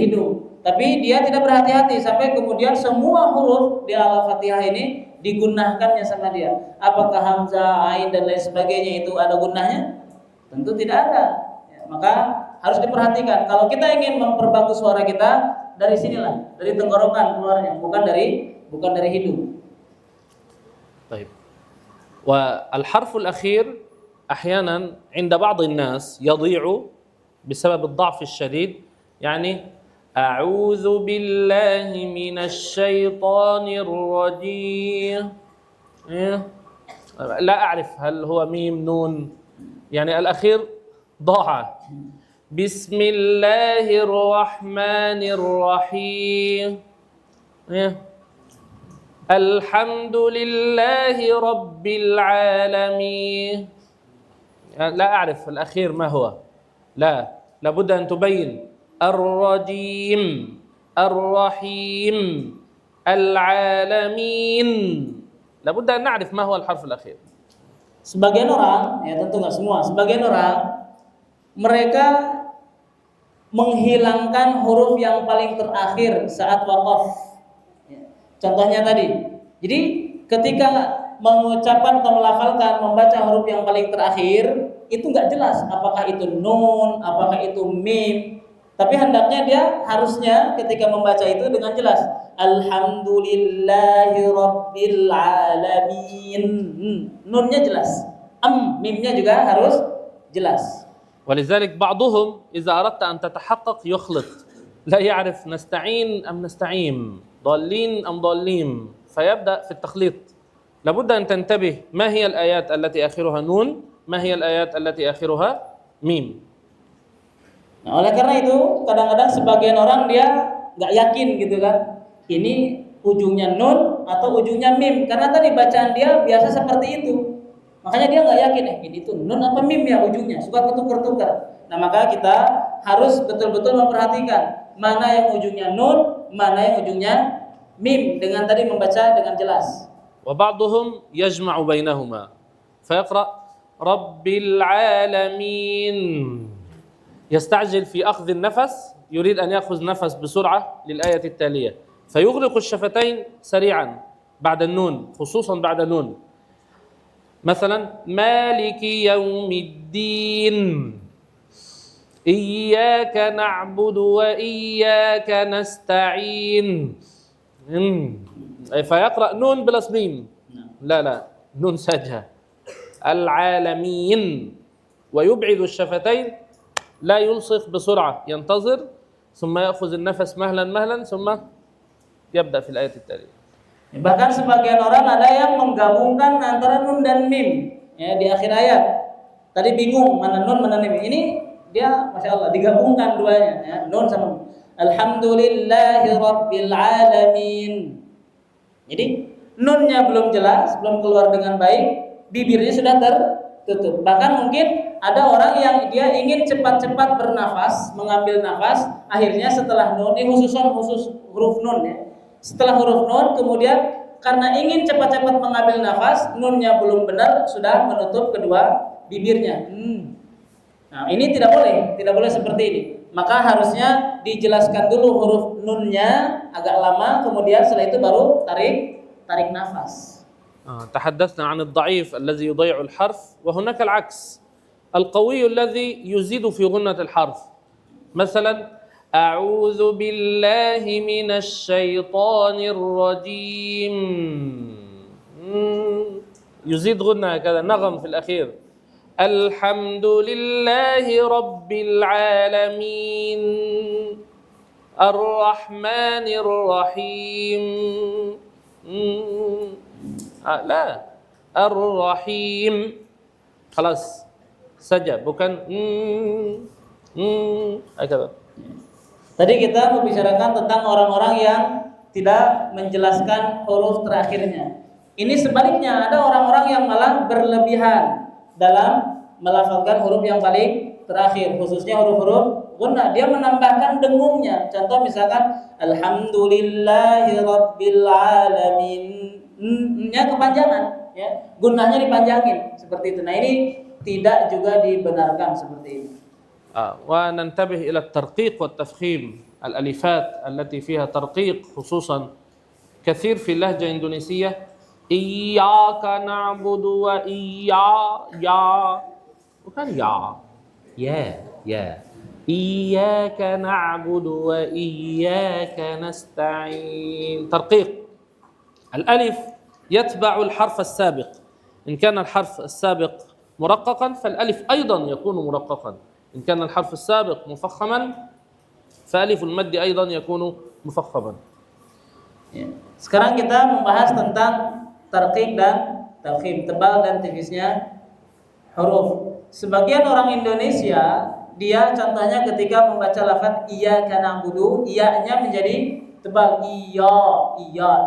hidung. Tapi dia tidak berhati-hati sampai kemudian semua huruf di Al-Fatihah ini digunnahkannya sama dia. Apakah hamzah, ain dan lain sebagainya itu ada gunnahnya? Tentu tidak ada. Ya, maka harus diperhatikan. Kalau kita ingin memperbagus suara kita, dari sinilah, dari tenggorokan keluarnya, bukan dari hidung. طيب. والحرف الأخير أحيانا عند بعض الناس يضيع بسبب الضعف الشديد. يعني أعوذ بالله من الشيطان الرجيم. لا أعرف هل هو ميم نون، يعني الأخير ضاع. بسم الله الرحمن الرحيم. الحمد لله رب العالمين. لا أعرف الأخير ما هو. لابد أن تبين الرجيم الرحيم العالمين. لابد أن نعرف ما هو الحرف الأخير. Sebagian orang, ya tentu nggak semua, sebagian orang mereka menghilangkan huruf yang paling terakhir saat waqaf. Contohnya tadi. Jadi ketika mengucapkan atau melafalkan, membaca huruf yang paling terakhir, itu nggak jelas apakah itu nun, apakah itu mim. Tapi hendaknya dia harusnya ketika membaca itu dengan jelas. Alhamdulillahi Rabbil Alamin. Nunnya jelas. Mimnya juga harus jelas. ولذلك بعضهم إذا أردت أن تتحقق يخلط، لا يعرف نستعين أم نستعيم، ضالين أم ضالين، فيبدأ في التخليط. لابد أن تنتبه ما هي الآيات التي آخرها نون، ما هي الآيات التي آخرها ميم. Nah, oleh karena itu kadang-kadang sebagian orang dia nggak yakin gitu kan, ini ujungnya nun atau ujungnya mim, karena tadi bacaan dia biasa seperti itu, makanya dia nggak yakin ini tuh nun apa mim ya ujungnya, suka ketukar-tukar. Nah maka kita harus betul-betul memperhatikan mana yang ujungnya nun, mana yang ujungnya mim, dengan tadi membaca dengan jelas. وبعضهم يجمع بينهما فيقرأ رب العالمين، يستعجل في أخذ النفس، يريد أن يأخذ نفس بسرعة للآية التالية، فيغلق الشفتين سريعا بعد النون، خصوصا بعد النون. مثلا مالك يوم الدين، إياك نعبد وإياك نستعين. فيقرأ نون بلس ميم، لا نون ساجها. العالمين، ويبعد الشفتين، لا يلصق بسرعة، ينتظر ثم يأخذ النفس مهلا ثم يبدأ في الآية التالية. Bahkan sebagian orang ada yang menggabungkan antara nun dan mim, ya, di akhir ayat. Tadi bingung mana nun mana mim. Ini dia Masya Allah digabungkan duanya, ya, nun sama mim. Alhamdulillahi Rabbil Alamin. Jadi nunnya belum jelas, belum keluar dengan baik, bibirnya sudah tertutup. Bahkan mungkin ada orang yang dia ingin cepat-cepat bernafas, mengambil nafas, akhirnya setelah nun, ini khusus huruf nun ya. Setelah huruf nun, kemudian karena ingin cepat-cepat mengambil nafas, nunnya belum benar, sudah menutup kedua bibirnya. Nah ini tidak boleh seperti ini. Maka harusnya dijelaskan dulu huruf nunnya agak lama, kemudian setelah itu baru tarik nafas. تحدثنا عن الضعيف الذي يضيع الحرف، وهناك العكس، القوي الذي يزيد في غنة الحرف. مثلا أعوذ بالله من الشيطان الرجيم، يزيد غنة كذا، نغم في الأخير. Alhamdulillahi Rabbil Alamin Ar-Rahmanir Rahim. La, Ar-Rahim. Khalas saja, bukan Agak. Tadi kita membicarakan tentang orang-orang yang tidak menjelaskan huruf terakhirnya. Ini sebaliknya, ada orang-orang yang malah berlebihan dalam melafalkan huruf yang paling terakhir, khususnya huruf-huruf gunnah. Dia menambahkan dengungnya. Contoh misalkan Alhamdulillahi Rabbil Alamin, nya kepanjangan, ya, gunnahnya dipanjangin seperti itu. Nah, ini tidak juga dibenarkan seperti ini. وننتبه إلى الترقيق والتفخيم. الألفات التي فيها ترقيق خصوصا كثير في اللهجة الإندونيسية. إياك نعبد bukan ya. إياك نعبد وإياك نستعين. ترقيق. الألف يتبع الحرف السابق. إن كان الحرف السابق مرققا فالألف أيضا يكون مرققا. إن كان الحرف السابق مفخما فألف المد أيضا يكون مفخما. Sekarang kita membahas tentang tarqiq dan tafkhim, tebal dan tipisnya huruf. Sebagian orang Indonesia, dia contohnya ketika membaca lafaz iyyaka na'budu, iya-nya menjadi tebal, iya.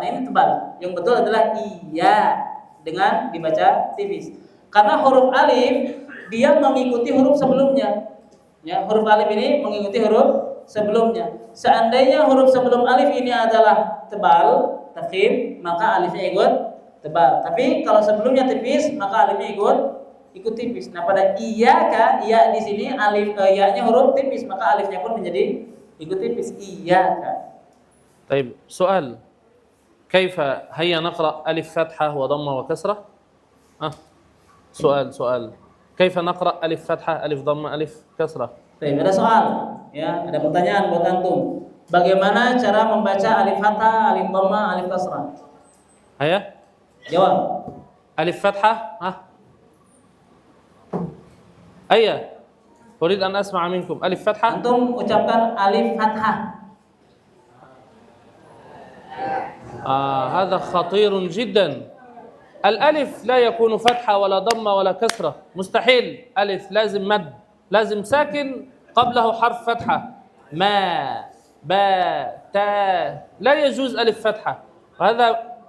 Nah, ini tebal. Yang betul adalah iya dengan dibaca tipis. Karena huruf alif dia mengikuti huruf sebelumnya. Ya, huruf alif ini mengikuti huruf sebelumnya. Seandainya huruf sebelum alif ini adalah tebal, tafkhim, maka alifnya ikut tebal. Tapi kalau sebelumnya tipis, maka alifnya ikut tipis. Nah, pada iyyaka, iya di sini alif ya-nya huruf tipis, maka alifnya pun menjadi ikut tipis. Iyyaka. طيب سؤال كيف هيا نقرأ ألف فتحة وضمة وكسرة؟ سؤال كيف نقرأ ألف فتحة ألف ضمة ألف كسرة؟ Baik, ada soal, ya, ada pertanyaan buat antum. Bagaimana cara membaca alif fathah, alif dhammah, alif kasrah? هيا Jawab. ألف فتحة أيا أريد أن أسمع منكم ألف فتحة. Antum ucapkan alif fathah. هذا خطير جدا. الألف لا يكون فتحة ولا ضمة ولا كسرة، مستحيل. ألف لازم مد، لازم ساكن قبله حرف فتحة. ما با تا، لا يجوز ألف فتحة. وهذا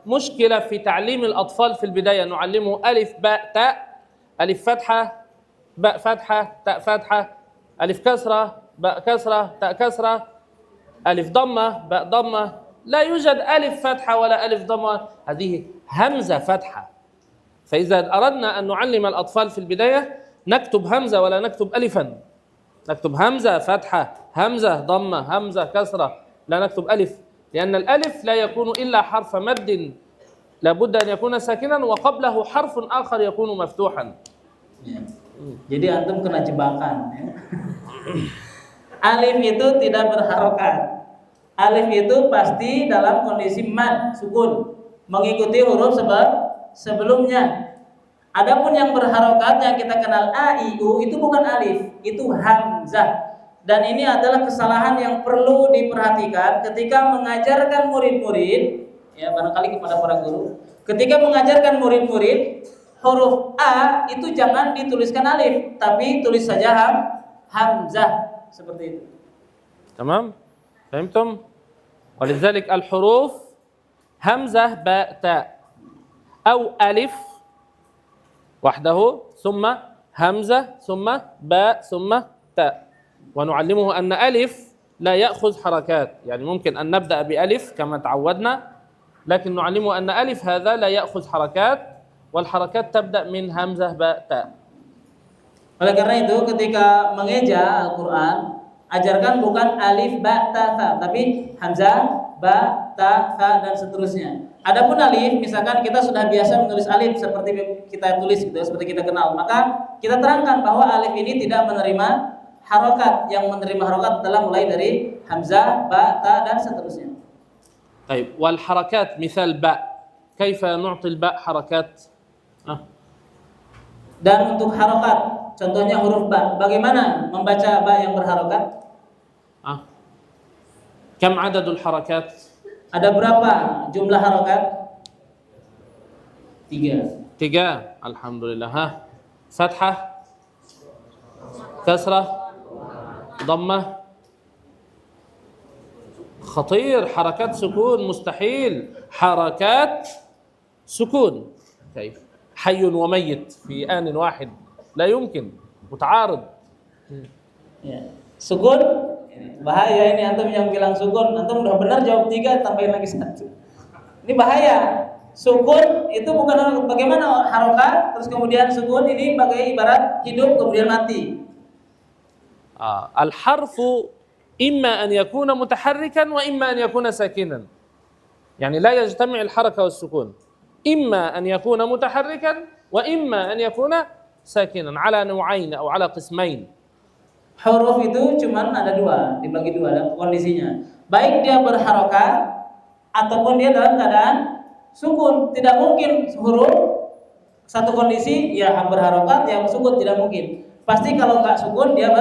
مشكلة في تعليم الأطفال في البداية. نعلمه ألف باء تاء، ألف فتحة باء فتحة تاء فتحة، ألف كسرة باء كسرة تاء كسرة، ألف ضمة باء ضمة. لا يوجد ألف فتحة ولا ألف ضمة، هذه همزة فتحة. فإذا أردنا أن نعلم الأطفال في البداية نكتب همزة ولا نكتب ألفا. نكتب همزة فتحة، همزة ضمة، همزة كسرة، لا نكتب ألف، لأن الألف لا يكون إلا حرف مد، لابد أن يكون ساكنا وقبله حرف آخر يكون مفتوحا. Ya. Jadi antum kena jebakan, ya. Alif itu tidak berharokat. Alif itu pasti dalam kondisi mad, sukun, mengikuti huruf sebelumnya. Adapun yang berharokat yang kita kenal a, i, u itu bukan alif, itu hamzah. Dan ini adalah kesalahan yang perlu diperhatikan ketika mengajarkan murid-murid, ya, barangkali kepada para guru. Ketika mengajarkan murid-murid, huruf a itu jangan dituliskan alif, tapi tulis saja hamzah seperti itu. تمام؟ فهمتم؟ ولذلك الحروف همزة باء تاء أو ألف وحده ثم همزة ثم باء ثم تاء، ونعلمه أن ألف لا يأخذ حركات. يعني ممكن أن نبدأ بألف كما تعودنا، لكن نعلمه أن ألف هذا لا يأخذ حركات، والحركات تبدأ من همزة باء تاء. Oleh karena itu ketika mengeja Al-Quran, ajarkan bukan alif ba ta tha, tapi hamzah ba ta tha dan seterusnya. Adapun alif, misalkan kita sudah biasa menulis alif seperti kita tulis gitu, seperti kita kenal, maka kita terangkan bahwa alif ini tidak menerima harokat. Yang menerima harokat adalah mulai dari hamzah, ba, ta dan seterusnya. طيب والحركات مثال باء، كيف نعطي الباء حركات؟ Dan untuk harokat, contohnya huruf ba. Bagaimana membaca ba yang berharokat? Kam adadul harakat? Ada berapa jumlah harokat? 3. Alhamdulillah. Fathah, kasrah, dhammah. خطير. حركات سكون مستحيل. حركات سكون. كيف؟ حي وميت في آن واحد لا يمكن. متعارض. Ya. Sukun, bahaya ini antum yang bilang sukun, antum udah benar jawab 3 tambahin lagi 1. Ini bahaya. Sukun itu bukan bagaimana harokat, terus kemudian sukun ini bagai ibarat hidup kemudian mati. الحرف إما أن يكون متحركا وإما أن يكون ساكنا. يعني لا يجتمع الحركة والسكون. إما أن يكون متحركا وإما أن يكون ساكنا على نوعين أو على قسمين. Huruf itu cuman ada 2, dibagi 2 kondisinya. Baik dia berharokat ataupun dia dalam keadaan sukun. Tidak mungkin huruf satu kondisi ya berharokat, yang sukun tidak mungkin. Pasti kalau nggak sukun dia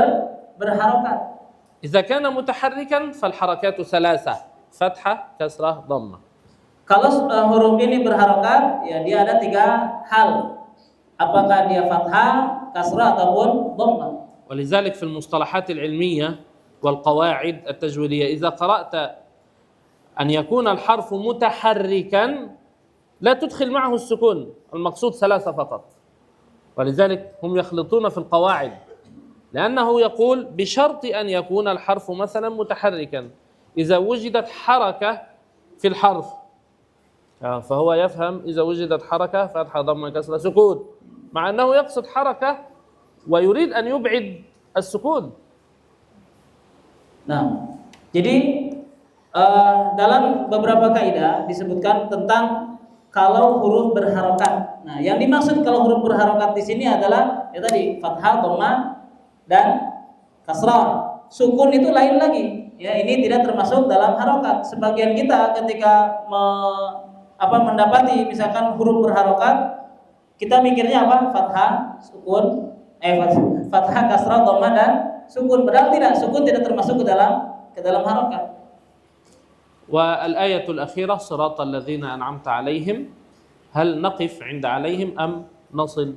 berharokat. إذا كان متحركا فالحركات 3: فتحة، كسرة، ضمة. Kalau huruf ini berharokat, ya dia ada 3 hal. Apakah dia fathah, kasrah ataupun dhammah. ولذلك في المصطلحات العلمية والقواعد التجويدية إذا قرأت أن يكون الحرف متحركا لا تدخل معه السكون، المقصود 3 فقط. ولذلك هم يخلطون في القواعد، لأنه يقول بشرط أن يكون الحرف مثلا متحركا. إذا وجدت حركة في الحرف فهو يفهم إذا وجدت حركة فتحة ضمة كسرة سكون، مع أنه يقصد حركة ويريد أن يبعد السكون. Nah, jadi dalam beberapa kaidah disebutkan tentang kalau huruf berharokat. Nah, yang dimaksud kalau huruf berharokat di sini adalah ya tadi fathah, dhammah dan kasrah. Sukun itu lain lagi. Ya, ini tidak termasuk dalam harokat. Sebagian kita ketika mendapati misalkan huruf berharokat, kita mikirnya apa? Fathah, sukun, fathah, kasrah, dhammah dan sukun. Padahal tidak, sukun tidak termasuk ke dalam harokat. والآية الأخيرة صراط الذين أنعمت عليهم هل نقف عند عليهم أم نصل؟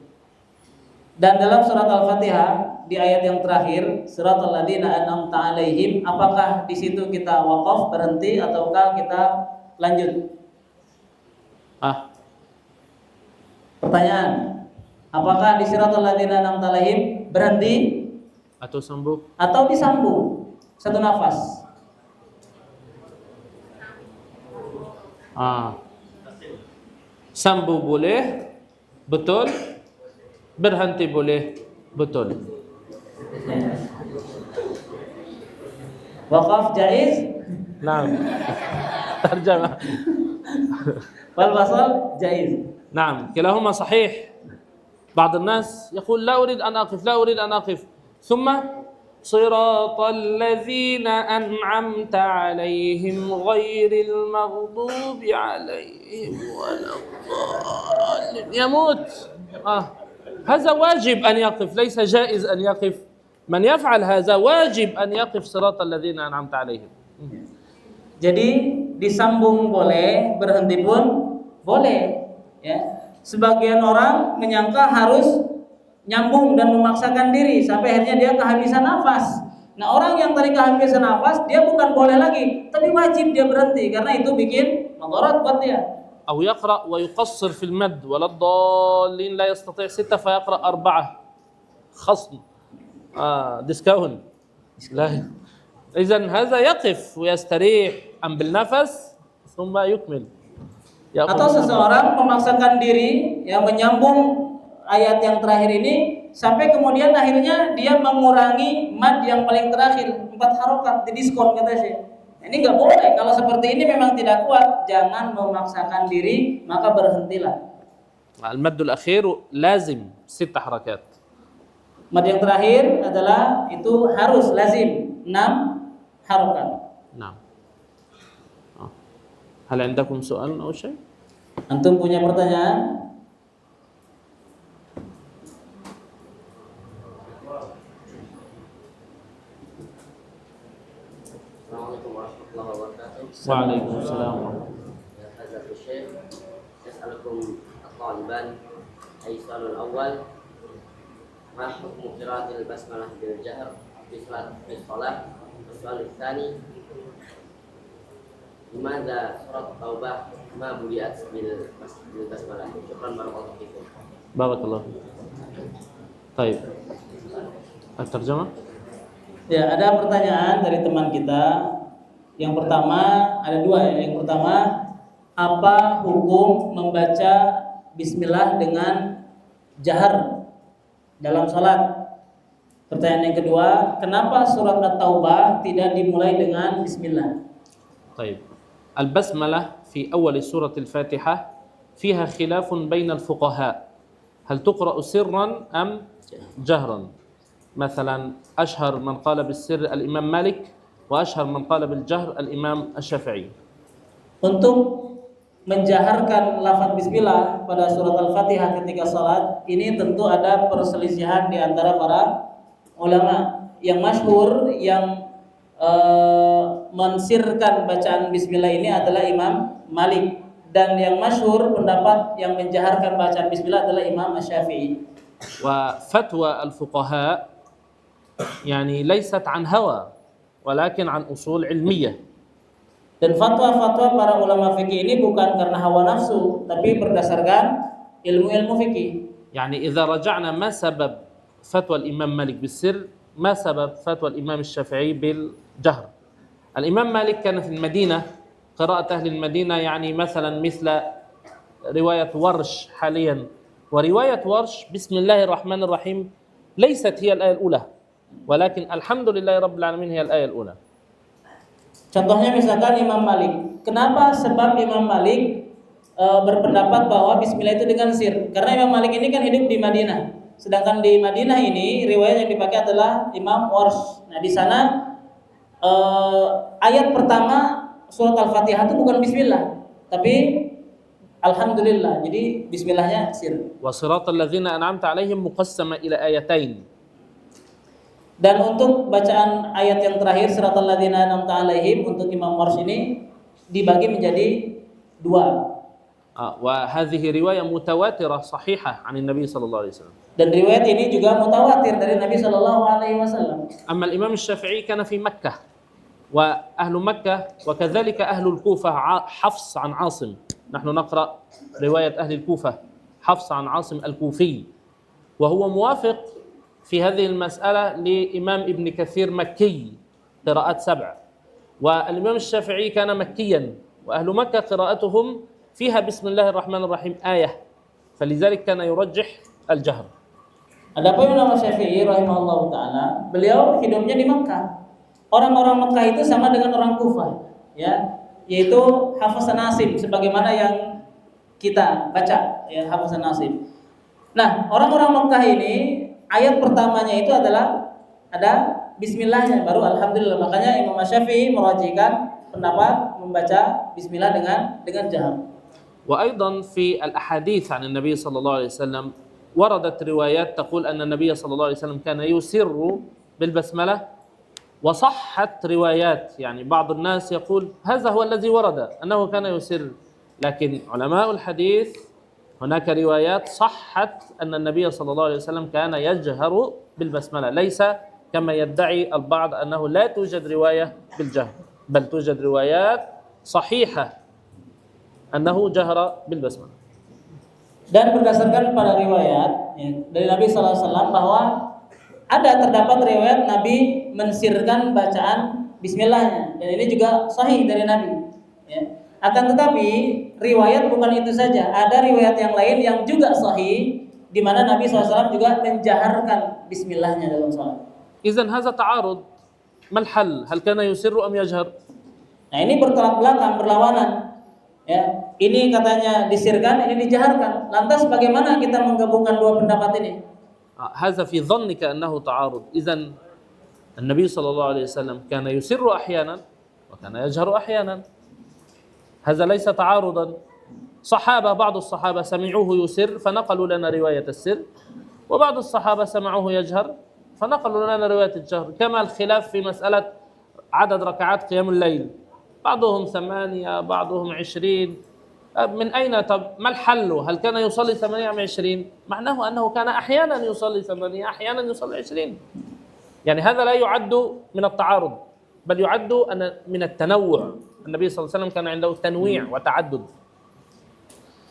Dan dalam surat Al-Fatihah di ayat yang terakhir, siratal ladzina an'amta 'alaihim, apakah di situ kita waqaf berhenti ataukah kita lanjut? Pertanyaan, apakah di siratal ladzina an'amta 'alaihim berhenti atau sambung atau disambung satu nafas? Sambung boleh, betul. Berhenti boleh, betul. Waqaf jaiz? Naam. Terjemah. Wal wasal jaiz. نعم كلاهما صحيح. بعض الناس يقول لا أريد أن أقف، لا أريد أن أقف، ثم صراط الذين أنعمت عليهم غير المغضوب عليهم ولا الضالين يموت. هذا واجب أن يقف، ليس جائز أن يقف. من يفعل هذا واجب أن يقف صراط الذين أنعمت عليهم. Jadi disambung boleh, berhenti pun boleh. Ya. Sebagian orang menyangka harus nyambung dan memaksakan diri sampai akhirnya dia kehabisan nafas. Nah, orang yang tadi kehabisan nafas, dia bukan boleh lagi, tapi wajib dia berhenti karena itu bikin madarat buat dia. أو يقرأ ويقصر في المد ولا الضالين لا يستطيع 6 فيقرأ 4 خصم ديسكاون. لا إذن هذا يقف ويستريح أم بالنفس ثم يكمل. Atau seseorang memaksakan diri yang menyambung ayat yang terakhir ini sampai kemudian akhirnya dia mengurangi mad yang paling terakhir 4 harokat, didiskon kata Syekh. Ini nggak boleh. Kalau seperti ini memang tidak kuat, jangan memaksakan diri, maka berhentilah. المد الأخير لازم 6 حركات. Mad yang terakhir adalah itu harus lazim 6 harokat. نعم. هل عندكم سؤال أو شيء؟ Antum punya pertanyaan? Waalaikumsalam. يا فضيلة الشيخ يسألكم الطالبان أي السؤال الأول ما حكم قراءة البسملة بالجهر في الصلاة؟ والسؤال الثاني لماذا سورة التوبة ما بدأت بالبسملة؟ شكرا بارك الله فيكم. Barakallah. Baik. Terjemah? Ya, ada pertanyaan dari teman kita. Yang pertama, ada dua ya. Yang pertama, apa hukum membaca bismillah dengan jahar dalam salat? Pertanyaan yang kedua, kenapa surat At-Taubah tidak dimulai dengan bismillah? طيب. البسملة في أول سورة الفاتحة فيها خلاف بين الفقهاء، هل تقرأ سرا أم جهرا؟ مثلا أشهر من قال بالسر الإمام مالك، وأشهر من قال بالجهر الإمام الشافعي. Untuk menjaharkan lafaz bismillah pada surat Al-Fatihah ketika salat, ini tentu ada perselisihan di antara para ulama. Yang masyhur yang mensirkan bacaan bismillah ini adalah Imam Malik, dan yang masyhur pendapat yang menjaharkan bacaan bismillah adalah Imam Asy-Syafi'i. وفتوى الفقهاء يعني ليست عن هوى ولكن عن أصول علمية. Dan fatwa-fatwa para ulama fikih ini bukan karena hawa nafsu, tapi berdasarkan ilmu-ilmu fikih. يعني إذا رجعنا ما سبب فتوى الإمام مالك بالسر، ما سبب فتوى الإمام الشافعي بالجهر. الإمام مالك كان في المدينة، قراءة أهل المدينة يعني مثلا مثل رواية ورش حاليا، ورواية ورش بسم الله الرحمن الرحيم ليست هي الآية الأولى، ولكن الحمد لله رب العالمين هي الآية الأولى. Contohnya misalkan Imam Malik. Kenapa? Sebab Imam Malik berpendapat bahwa bismillah itu dengan sir. Karena Imam Malik ini kan hidup di Madinah. Sedangkan di Madinah ini riwayat yang dipakai adalah Imam Warsh. Nah, di sana ayat pertama surat Al-Fatihah itu bukan bismillah, tapi alhamdulillah. Jadi bismillahnya sir. وصراط الذين أنعمت عليهم مقسمة إلى آيتين. Dan untuk bacaan ayat yang terakhir siratal ladzina an'amta 'alaihim untuk Imam Warsh ini dibagi menjadi dua. وهذه رواية متواترة صحيحة عن النبي صلى الله عليه وسلم. Dan riwayat ini juga mutawatir dari Nabi sallallahu alaihi wasallam. أما الإمام الشافعي كان في مكة، وأهل مكة وكذلك أهل الكوفة حفص عن عاصم. نحن نقرأ رواية أهل الكوفة، حفص عن عاصم الكوفي، وهو موافق في هذه المسألة لإمام ابن كثير مكي قراءات 7، والإمام الشافعي كان مكيا، وأهل مكة قراءتهم فيها بسم الله الرحمن الرحيم آية، فلذلك كان يرجح الجهر. Adapun Imam Syafi'i rahimahullah taala, beliau hidupnya di Makkah. Orang-orang Makkah itu sama dengan orang Kufah, ya, yaitu Hafazan Asim sebagaimana yang kita baca, ya, Hafazan Asim. Nah, orang-orang Makkah ini ayat pertamanya itu adalah ada bismillahnya, baru alhamdulillah. Makanya Imam Syafi'i merajikan pendapat membaca bismillah dengan jahar. وأيضا في الأحاديث عن النبي صلى الله عليه وسلم وردت روايات تقول أن النبي صلى الله عليه وسلم كان يسر بالبسملة، وصحت روايات، يعني بعض الناس يقول هذا هو الذي ورد أنه كان يسر، لكن علماء الحديث هناك روايات صحت أن النبي صلى الله عليه وسلم كان يجهر بالبسملة، ليس كما يدعي البعض أنه لا توجد رواية بالجهر، بل توجد روايات صحيحة أنه جهر بالبسملة. Dan berdasarkan pada riwayat, ya, dari Nabi SAW bahwa terdapat riwayat Nabi mensirkan bacaan bismillahnya, dan ini juga sahih dari Nabi, ya. Akan tetapi riwayat bukan itu saja, ada riwayat yang lain yang juga sahih di mana Nabi SAW juga menjaharkan bismillahnya dalam salat. إذن هذا تعارض، ما الحل؟ هل كان يسر أم يجهر؟ Nah, ini bertolak belakang, berlawanan, ya. Ini katanya disirkan, ini dijaharkan. Lantas bagaimana kita menggabungkan dua pendapat ini? هذا في ظنك أنه تعارض. إذن النبي صلى الله عليه وسلم كان يسر أحيانا وكان يجهر أحيانا، هذا ليس تعارضا. بعض الصحابة سمعوه يسر فنقلوا لنا رواية السر، وبعض الصحابة سمعوه يجهر فنقلوا لنا رواية الجهر. كما الخلاف في مسألة عدد ركعات قيام الليل، بعضهم 8 بعضهم 20. من أين طب ما الحل؟ هل كان يصلي 8 أم 20؟ معناه أنه كان أحيانا يصلي 8 أحيانا يصلي 20. يعني هذا لا يعد من التعارض، بل يعد من التنوع. النبي صلى الله عليه وسلم كان عنده تنويع وتعدد.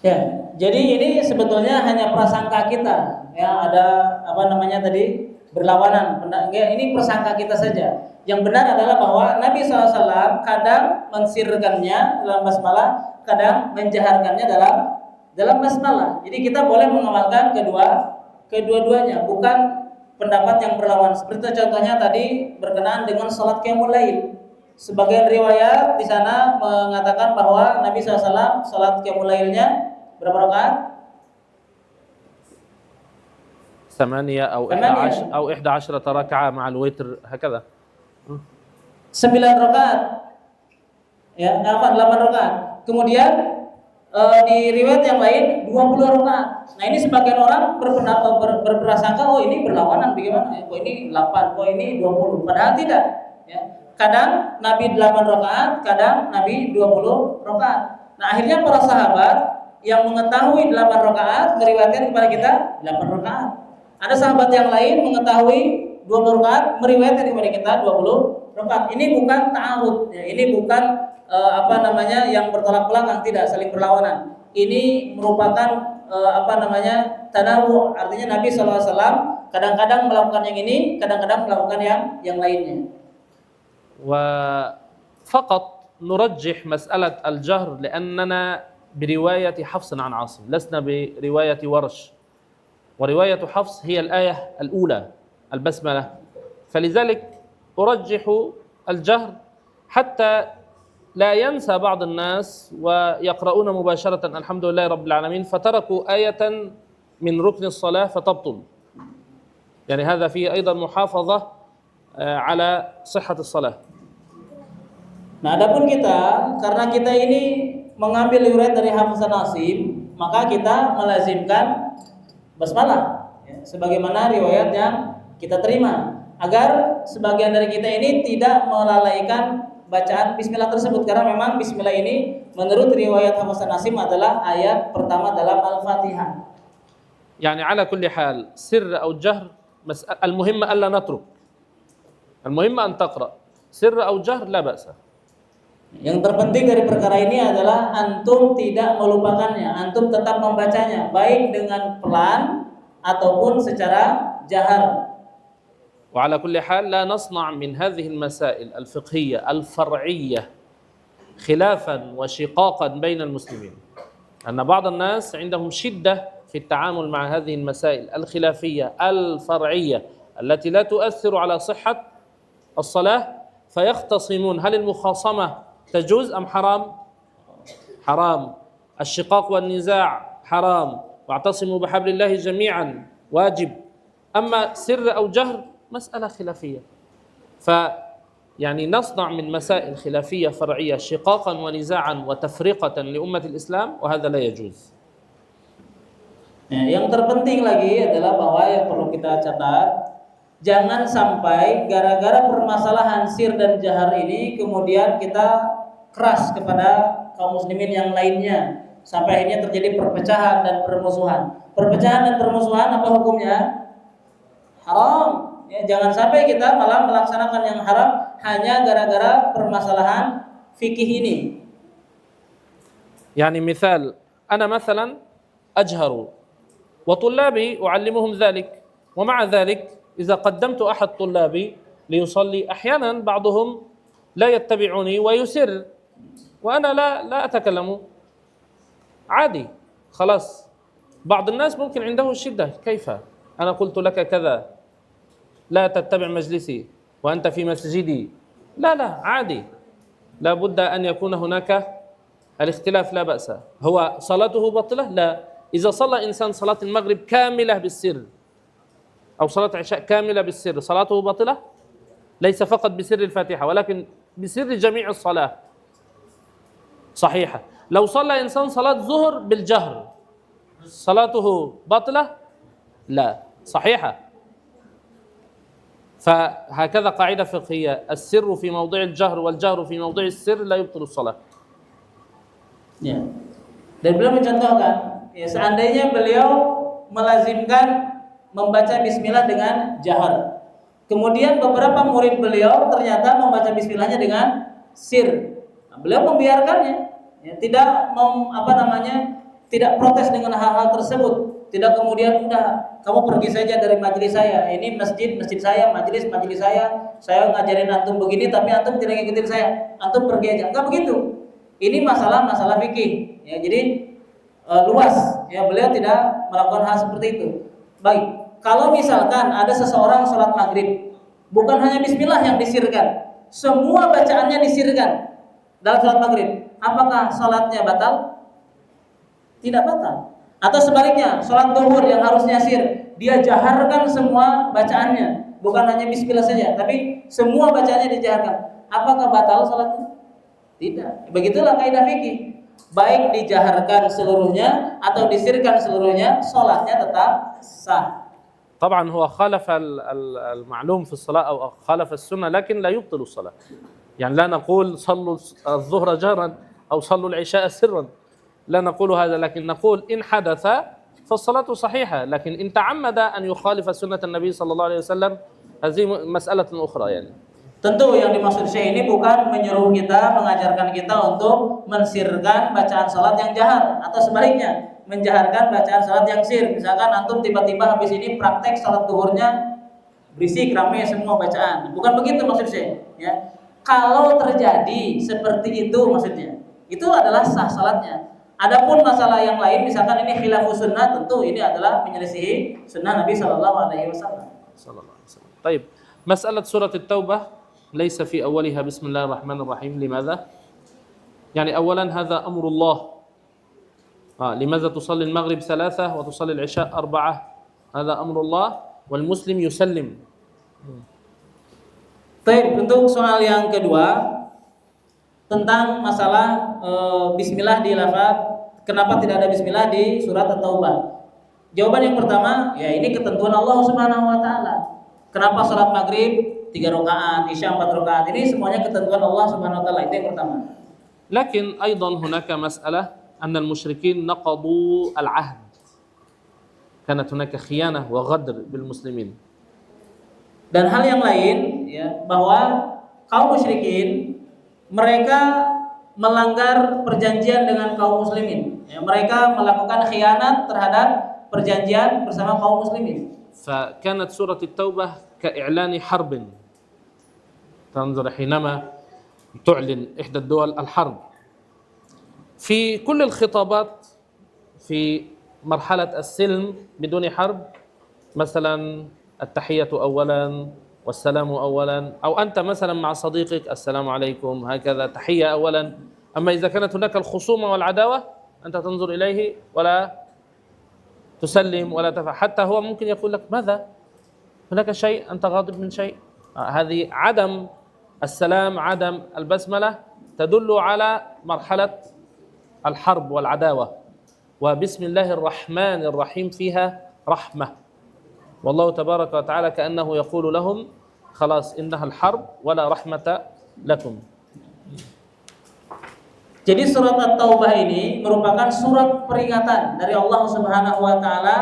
Ya, jadi ini sebetulnya hanya prasangka kita. Ya, ada apa namanya tadi berlawanan. Ini prasangka kita saja. Yang benar adalah bahwa Nabi SAW kadang mensirkannya dalam basmalah, kadang menjaharkannya dalam basmalah. Jadi kita boleh mengamalkan kedua-duanya, bukan pendapat yang berlawan. Seperti contohnya tadi berkenaan dengan salat qiyamul lail. Sebagian riwayat di sana mengatakan bahwa Nabi SAW salat qiyamul lailnya berapa rakaat? 8 أو 11 أو 11 ركعة مع الوتر هكذا. 9 rakaat. Ya, 8 rakaat. Kemudian di riwayat yang lain 20 rakaat. Nah, ini sebagian orang berprasangka oh ini berlawanan bagaimana? Oh ini 8, oh ini 20. Padahal tidak, ya. Kadang Nabi 8 rakaat, kadang Nabi 20 rakaat. Nah, akhirnya para sahabat yang mengetahui 8 rakaat meriwayatkan kepada kita 8 rakaat. Ada sahabat yang lain mengetahui 20 rakaat meriwayatkan kepada kita 20 rakaat. Ini bukan ta'arud, ya. Ini bukan yang bertolak belakang, tidak saling berlawanan. Ini merupakan tanawu, artinya Nabi SAW kadang-kadang melakukan yang ini, kadang-kadang melakukan yang lainnya. وفقط نرجح مسألة الجهر لأننا برواية حفص عن عاصم، لسنا برواية ورش، ورواية حفص هي الآية الأولى البسملة، فلذلك أرجح الجهر حتى لا ينسى بعض الناس ويقرؤون مباشرة الحمد لله رب العالمين فتركوا آية من ركن الصلاة فتبطل. يعني هذا فيه أيضا محافظة على صحة الصلاة. Nah, adapun kita, karena kita ini mengambil riwayat dari Hafiz Nasim, maka kita melazimkan basmalah, ya, sebagaimana riwayat yang kita terima, agar sebagian dari kita ini tidak melalaikan bacaan bismillah tersebut, karena memang bismillah ini menurut riwayat Hafiz Nasim adalah ayat pertama dalam Al-Fatihah. يعني على كل حال سر أو جهر المهم ألا نترك، المهم أن تقرأ سر أو جهر لا بأس. Yang terpenting dari perkara ini adalah antum tidak melupakannya, antum tetap membacanya baik dengan pelan ataupun secara jahar. وعلى كل حال لا نصنع من هذه المسائل الفقهية الفرعية خلافا وشقاقا بين المسلمين، أن بعض الناس عندهم شدة في التعامل مع هذه المسائل الخلافية الفرعية التي لا تؤثر على صحة الصلاة، فيختصمون هل المخاصمة تجوز أم حرام؟ حرام. الشقاق والنزاع حرام، واعتصموا بحبل الله جميعا واجب. أما سر أو جهر مسألة خلافية، يعني نصنع من مسائل خلافية فرعية شقاقا ونزاعا وتفرقة لأمة الإسلام، وهذا لا يجوز. Yang terpenting lagi adalah bahwa yang perlu kita catat, jangan sampai gara-gara permasalahan sir dan jahar ini kemudian kita keras kepada kaum muslimin yang lainnya sampai akhirnya terjadi perpecahan dan permusuhan. Perpecahan dan permusuhan apa hukumnya? Haram. Ya, jangan sampai kita malah melaksanakan yang haram hanya gara-gara permasalahan fikih ini. يعني مثال أنا مثلا أجهر وطلابي أعلمهم ذلك، ومع ذلك إذا قدمت أحد طلابي ليصلي أحيانا بعضهم لا يتبعني ويسر وأنا لا أتكلم عادي خلاص. بعض الناس ممكن عنده شدة، كيف أنا قلت لك كذا لا تتبع مجلسي وأنت في مسجدي؟ لا عادي، لا بد أن يكون هناك الاختلاف، لا بأس. هو صلاته باطلة؟ لا. إذا صلى إنسان صلاة المغرب كاملة بالسر أو صلاة عشاء كاملة بالسر صلاته باطلة؟ ليس فقط بسر الفاتحة ولكن بسر جميع الصلاة صحيحة. لو صلى إنسان صلاة ظهر بالجهر صلاته باطلة؟ لا، صحيحة. فهكذا قاعدة فقهية: السر في موضع الجهر والجهر في موضع السر لا يبطل الصلاة. Ya. Dan beliau mencontohkan, ya, seandainya beliau melazimkan membaca bismillah dengan jahar. Kemudian beberapa murid beliau ternyata membaca bismillahnya dengan sir. Nah, beliau membiarkannya, ya, tidak protes dengan hal-hal tersebut. Tidak kemudian udah kamu pergi saja dari majelis saya. Ini masjid saya, majelis saya. Saya ngajarin antum begini tapi antum tidak ngikutin saya. Antum pergi aja. Enggak begitu. Ini masalah fikih. Ya, jadi luas. Ya, beliau tidak melakukan hal seperti itu. Baik. Kalau misalkan ada seseorang sholat maghrib, bukan hanya bismillah yang disirkan, semua bacaannya disirkan dalam sholat maghrib, apakah sholatnya batal? Tidak batal. Atau sebaliknya, sholat zuhur yang harusnya sir, dia jaharkan semua bacaannya, bukan hanya bismillah saja, tapi semua bacaannya dijaharkan. Apakah batal sholatnya? Tidak. Begitulah kaidah fikih. Baik dijaharkan seluruhnya atau disirkan seluruhnya, sholatnya tetap sah. طبعا هو خالف المعلوم في الصلاة أو خالف السنة، لكن لا يبطل الصلاة. يعني لا نقول صلوا الظهر جهرا أو صلوا العشاء سرا، لا نقول هذا، لكن نقول إن حدث فالصلاة صحيحة، لكن إن تعمد أن يخالف سنة النبي صلى الله عليه وسلم هذه مسألة أخرى. يعني tentu yang dimaksud Syekh ini bukan menyuruh kita, mengajarkan kita untuk mensirkan bacaan salat yang jahar, atau sebaliknya menjaharkan bacaan salat yang sir. Misalkan antum tiba-tiba habis ini praktek salat zuhurnya berisik ramai semua bacaan. Bukan begitu maksud Syekh, ya. Kalau terjadi seperti itu maksudnya, itu adalah sah salatnya. Adapun masalah yang lain, misalkan ini khilafus sunnah, tentu ini adalah menyelisihi sunnah Nabi sallallahu alaihi wasallam. طيب، مسألة سورة التوبة ليس في أولها بسم الله الرحمن الرحيم، لماذا؟ يعني أولا هذا أمر الله. لماذا تصلي المغرب 3 وتصلي العشاء 4؟ هذا أمر الله والمسلم يسلم. Baik, untuk soal yang kedua tentang masalah bismillah di lafaz, kenapa tidak ada bismillah di surat At-Taubah? Jawaban yang pertama, ya ini ketentuan Allah Subhanahu wa taala. Kenapa salat maghrib 3 rakaat, isya 4 rakaat? Ini semuanya ketentuan Allah Subhanahu wa taala. Itu yang pertama. لكن أيضا هناك مسألة أن المشركين نقضوا العهد، كانت هناك خيانة وغدر بالمسلمين. Dan hal yang lain, ya, bahwa kaum musyrikin mereka melanggar perjanjian dengan kaum muslimin. Ya, mereka melakukan khianat terhadap perjanjian bersama kaum muslimin. فكانت سورة التوبة كإعلان حرب. تنظر حينما تعلن إحدى الدول الحرب في كل الخطابات في مرحلة السلم بدون حرب، مثلا التحية أولا والسلام أولا، أو أنت مثلا مع صديقك السلام عليكم، هكذا تحية أولا. أما إذا كانت هناك الخصومة والعداوة أنت تنظر إليه ولا تسلم ولا تفعل، حتى هو ممكن يقول لك ماذا؟ هناك شيء؟ أنت غاضب من شيء؟ هذه عدم السلام، عدم البسملة تدل على مرحلة الحرب والعداوة. وبسم الله الرحمن الرحيم فيها رحمة، والله تبارك وتعالى كأنه يقول لهم خلاص إنها الحرب ولا رحمة لكم. Jadi surat At-Taubah ini merupakan surat peringatan dari Allah Subhanahu wa taala,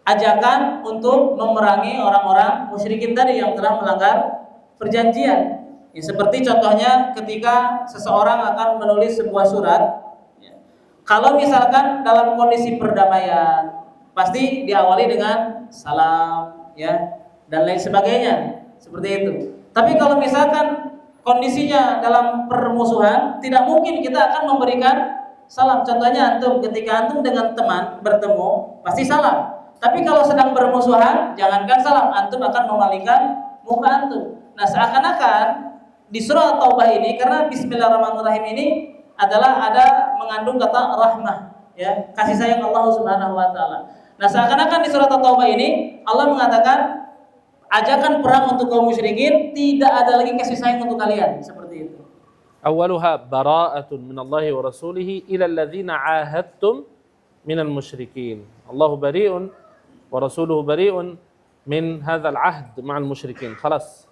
ajakan untuk memerangi orang-orang musyrikin tadi yang telah melanggar perjanjian. Ya, seperti contohnya ketika seseorang akan menulis sebuah surat, ya, kalau misalkan dalam kondisi perdamaian, pasti diawali dengan salam, ya, dan lain sebagainya, seperti itu. Tapi kalau misalkan kondisinya dalam permusuhan, tidak mungkin kita akan memberikan salam. Contohnya antum, ketika antum dengan teman bertemu, pasti salam. Tapi kalau sedang bermusuhan, jangankan salam, antum akan memalingkan muka antum. Nah, seakan-akan di surah Taubah ini, karena Bismillahirrahmanirrahim ini adalah ada mengandung kata rahmah, ya, kasih sayang Allah Subhanahu wa taala. Nah, seakan-akan di surah Taubah ini Allah mengatakan ajakan perang untuk kaum musyrikin, tidak ada lagi kasih sayang untuk kalian, seperti itu. أولها براءة من الله ورسوله إلى الذين عاهدتم من المشركين. الله بريء ورسوله بريء من هذا العهد مع المشركين. خلاص.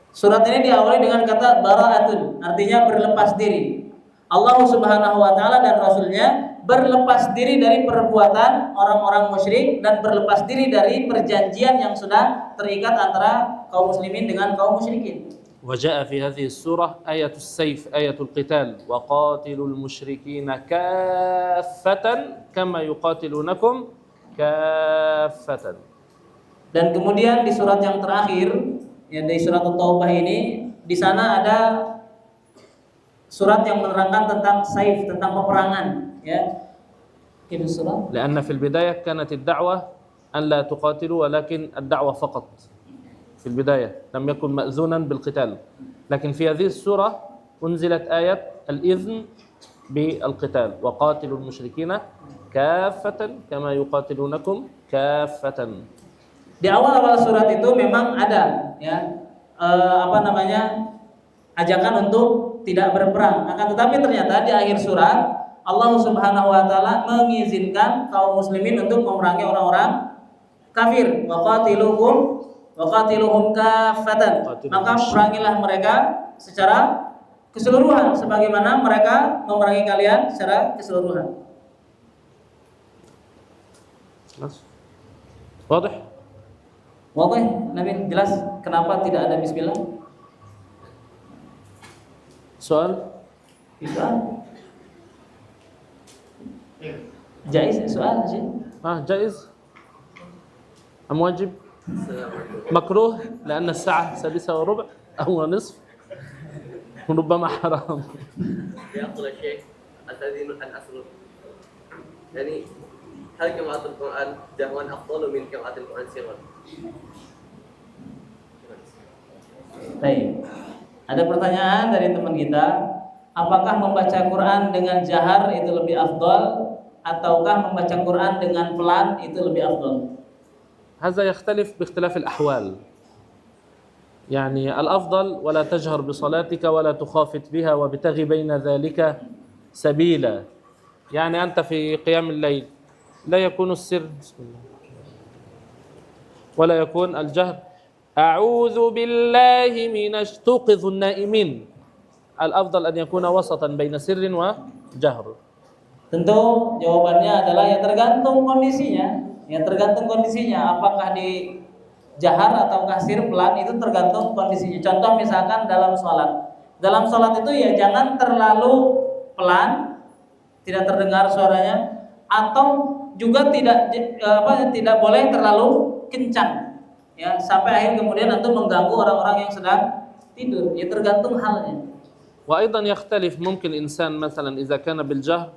Surat ini diawali dengan kata bara'atun, artinya berlepas diri. Allah Subhanahu wa taala dan Rasulnya berlepas diri dari perbuatan orang-orang musyrik dan berlepas diri dari perjanjian yang sudah terikat antara kaum muslimin dengan kaum musyrikin. وجاء في هذه السورة آية السيف آية القتال وقاتلوا المشركين كافة كما يقاتلونكم كافة. Dan kemudian di surat yang terakhir, ya di surat At-Taubah ini, di sana ada surat yang menerangkan tentang saif, tentang peperangan, ya. Itu surat. لأن في البداية كانت الدعوة أن لا تقاتلوا ولكن الدعوة فقط. في البداية لم يكن مأذونا بالقتال، لكن في هذه السورة أنزلت آية الإذن بالقتال وقاتلوا المشركين كافة كما يقاتلونكم كافة. Di awal-awal surat itu memang ada ajakan untuk tidak berperang. Akan tetapi ternyata di akhir surat Allah Subhanahu wa taala mengizinkan kaum muslimin untuk memerangi orang-orang kafir. Waqatiluhum kaffatan. Maka perangilah mereka secara keseluruhan sebagaimana mereka memerangi kalian secara keseluruhan. واضح؟ Wadah, Nabi jelas kenapa tidak ada bismillah? سؤال؟ Soal? Jaiz soal sih? جائز أم واجب؟ مكروه لأن الساعة 6:15 أو نصف وربما حرام. يقول الشيخ أستأذن أن أسأل يعني هل قراءة القرآن جهرا أفضل من قراءة القرآن سرا؟ Baik. Ada pertanyaan dari teman kita, apakah membaca Quran dengan jahar itu lebih afdal ataukah membaca Quran dengan pelan itu lebih afdal? هذا يختلف باختلاف الأحوال. يعني الأفضل ولا تجهر بصلاتك ولا تخافت بها وابتغي بين ذلك سبيلا. يعني أنت في قيام الليل لا يكون السر ولا يكون الجهر أعوذ بالله من توقظ النائمين. الأفضل أن يكون وسطا بين سر وجهر. Tentu jawabannya adalah ya tergantung kondisinya. Ya tergantung kondisinya, apakah di jahar atau kasir pelan itu tergantung kondisinya. Contoh misalkan dalam sholat. Dalam sholat itu ya jangan terlalu pelan, tidak terdengar suaranya, atau juga tidak boleh terlalu kencang. Ya, sampai akhir kemudian nanti mengganggu orang-orang yang sedang tidur. Ya tergantung halnya. وأيضا يختلف ممكن إنسان مثلا إذا كان بالجهر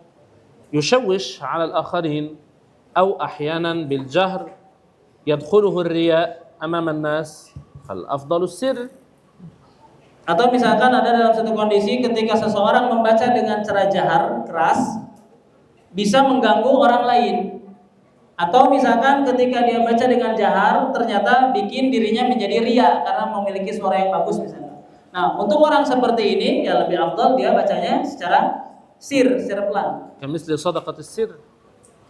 يشوش على الآخرين أو أحيانا بالجهر يدخله الرياء أمام الناس فالأفضل السر. Atau misalkan ada dalam satu kondisi ketika seseorang membaca dengan cara jahar keras bisa mengganggu orang lain. Atau misalkan ketika dia baca dengan jahar ternyata bikin dirinya menjadi riya karena memiliki suara yang bagus misalnya. Nah, untuk orang seperti ini ya lebih afdal dia bacanya secara secara pelan. كمثل صدقة السر.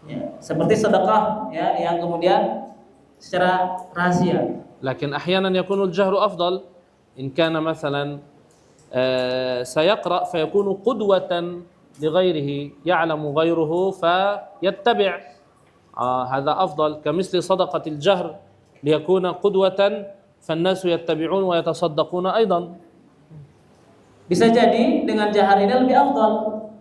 Ya, seperti sedekah ya yang kemudian secara rahasia. لكن أحيانا يكون الجهر أفضل إن كان مثلا سيقرأ فيكون قدوة لغيره يعلم غيره فيتبع هذا أفضل كمثل صدقة الجهر ليكون قدوة فالناس يتبعون ويتصدقون أيضا. Bisa jadi dengan jahar ini lebih afdal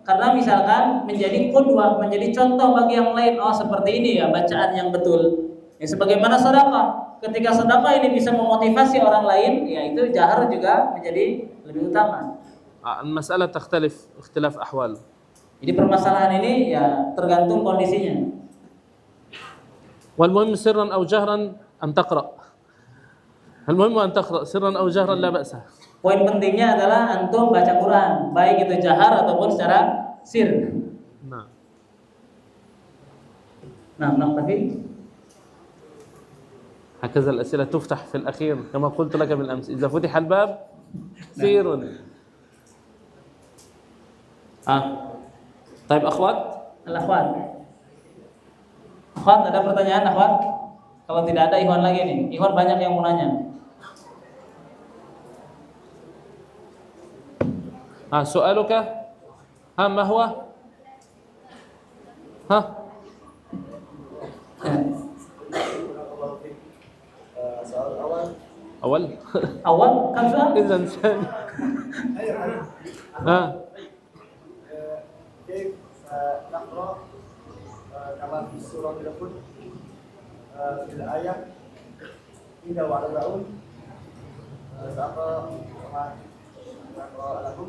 karena misalkan menjadi qudwah, menjadi contoh bagi yang lain. Oh seperti ini ya bacaan yang betul. Ya sebagaimana sedekah. Ketika sedekah ini bisa memotivasi orang lain, ya itu jahar juga menjadi lebih utama. المسألة تختلف اختلاف أحوال. Jadi permasalahan ini ya tergantung kondisinya. والمهم سرا أو جهرا أن تقرأ. المهم أن تقرأ سرا أو جهرا لا بأس. Poin pentingnya adalah antum baca Quran, baik itu jahar ataupun secara sir. Nah, naktafi. هكذا الأسئلة تفتح في الأخير كما قلت لك بالأمس إذا فتح الباب سير. طيب أخوات, al-akhwat. Akhwat ada pertanyaan akhwat? Kalau tidak ada Ikhwan lagi nih. Ikhwan banyak yang mau nanya. سؤالك ما هو؟ soal awal أول Awal kan soal? إذا ثاني كيف نقرأ كما في سورة الهود في الآية 43 سأقرأ لكم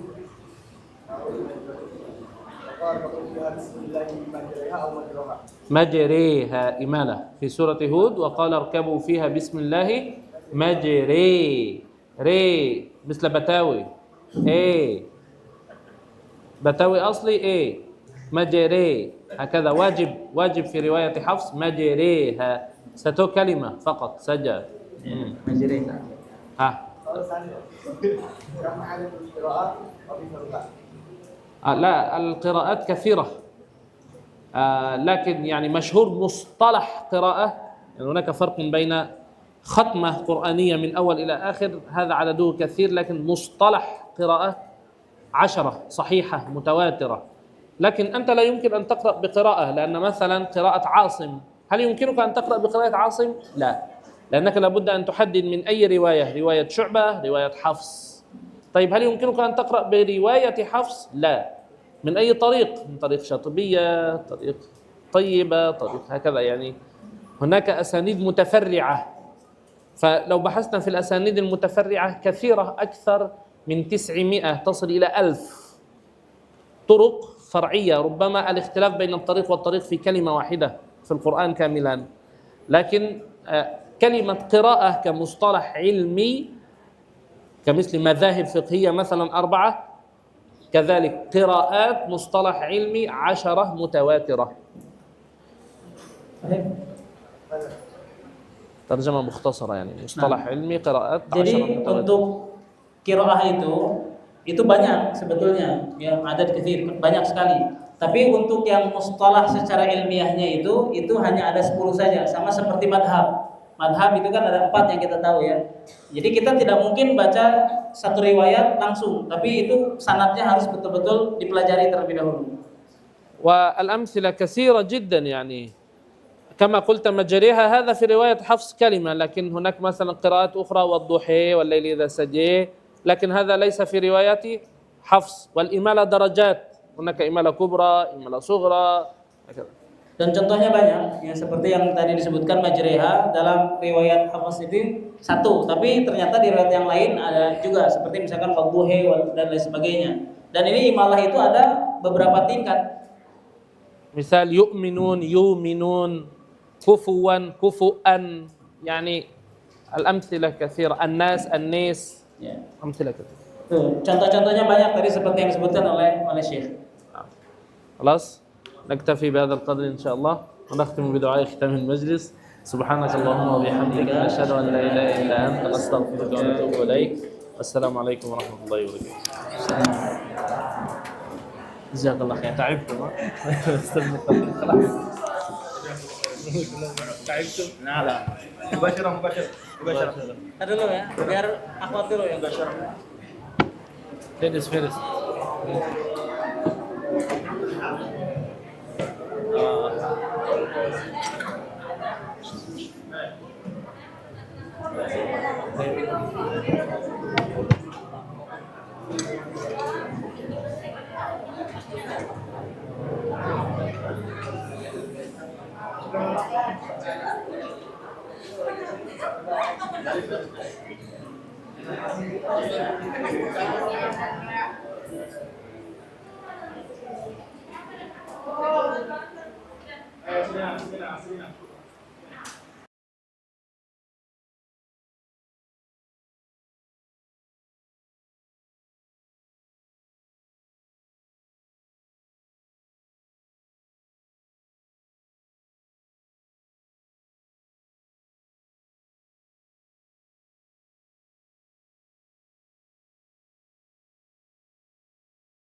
وقال فيها بسم الله مجريها أو مجرها مجريها إمالة في سورة هود وقال اركبوا فيها بسم الله مجري ري مثل بتاوي بتاوي أصلي مجري هكذا واجب في رواية حفص مجريها ستو كلمة فقط سجل Majeriha. kalau seandainya كم عدد القراءات أو بفرقات لا القراءات كثيرة لكن يعني مشهور مصطلح قراءة يعني هناك فرق بين ختمة قرآنية من أول إلى آخر هذا عدده كثير لكن مصطلح قراءة 10 صحيحة متواترة لكن أنت لا يمكن أن تقرأ بقراءة لأن مثلا قراءة عاصم هل يمكنك أن تقرأ بقراءة عاصم؟ لا لأنك لابد أن تحدد من أي رواية شعبة رواية حفص طيب هل يمكنك أن تقرأ برواية حفص؟ لا من أي طريق؟ من طريق شاطبية طريق طيبة طريق هكذا يعني هناك أسانيد متفرعة فلو بحثنا في الأسانيد المتفرعة كثيرة أكثر من 900 تصل إلى 1000 طرق فرعية ربما الاختلاف بين الطريق والطريق في كلمة واحدة في القرآن كاملا لكن كلمة قراءة كمصطلح علمي كمثل مذاهب فقهية مثلا 4 كذلك قراءات مصطلح علمي 10 متواترة ترجمة مختصرة يعني مصطلح علمي قراءات 10 Jadi متواترة untuk qiraah itu banyak sebetulnya yang ada kathir banyak sekali. Tapi untuk yang mustalah secara ilmiahnya itu hanya ada 10 saja sama seperti madhab. Madhab itu kan ada 4 yang kita tahu ya. Jadi kita tidak mungkin baca satu riwayat langsung, tapi itu sanadnya harus betul-betul dipelajari terlebih dahulu. والأمثلة كثيرة جدا يعني كما قلت مجريها هذا في رواية حفص كلمة لكن هناك مثلا قراءات أخرى والضحى والليل إذا سجى لكن هذا ليس في رواية حفص والإمالة درجات هناك إمالة كبرى إمالة صغرى هكذا. Dan contohnya banyak, ya seperti yang tadi disebutkan majreha dalam riwayat Hafs itu 1, tapi ternyata di riwayat yang lain ada juga seperti misalkan wadduhi dan lain sebagainya. Dan ini imalah itu ada beberapa tingkat. Misal yu'minun, yuminun, kufuwan, kufu'an, yani al-amthilah kathira, an-nas, an-nis, Ya. amthilah kathira. Tuh, contoh-contohnya banyak tadi seperti yang disebutkan oleh Syekh. خلاص نكتفي بهذا القدر إن شاء الله ونختم بدعاء ختام المجلس سبحانك اللهم وبحمدك نشهد أن لا إله إلا أنت نستغفرك ونتوب إليك والسلام عليكم ورحمة الله وبركاته جزاك الله خير تعبتم خلاص تعبتم لا مباشرة Ada dulu ya, biar akhwat dulu yang فيرس Ayo, sini.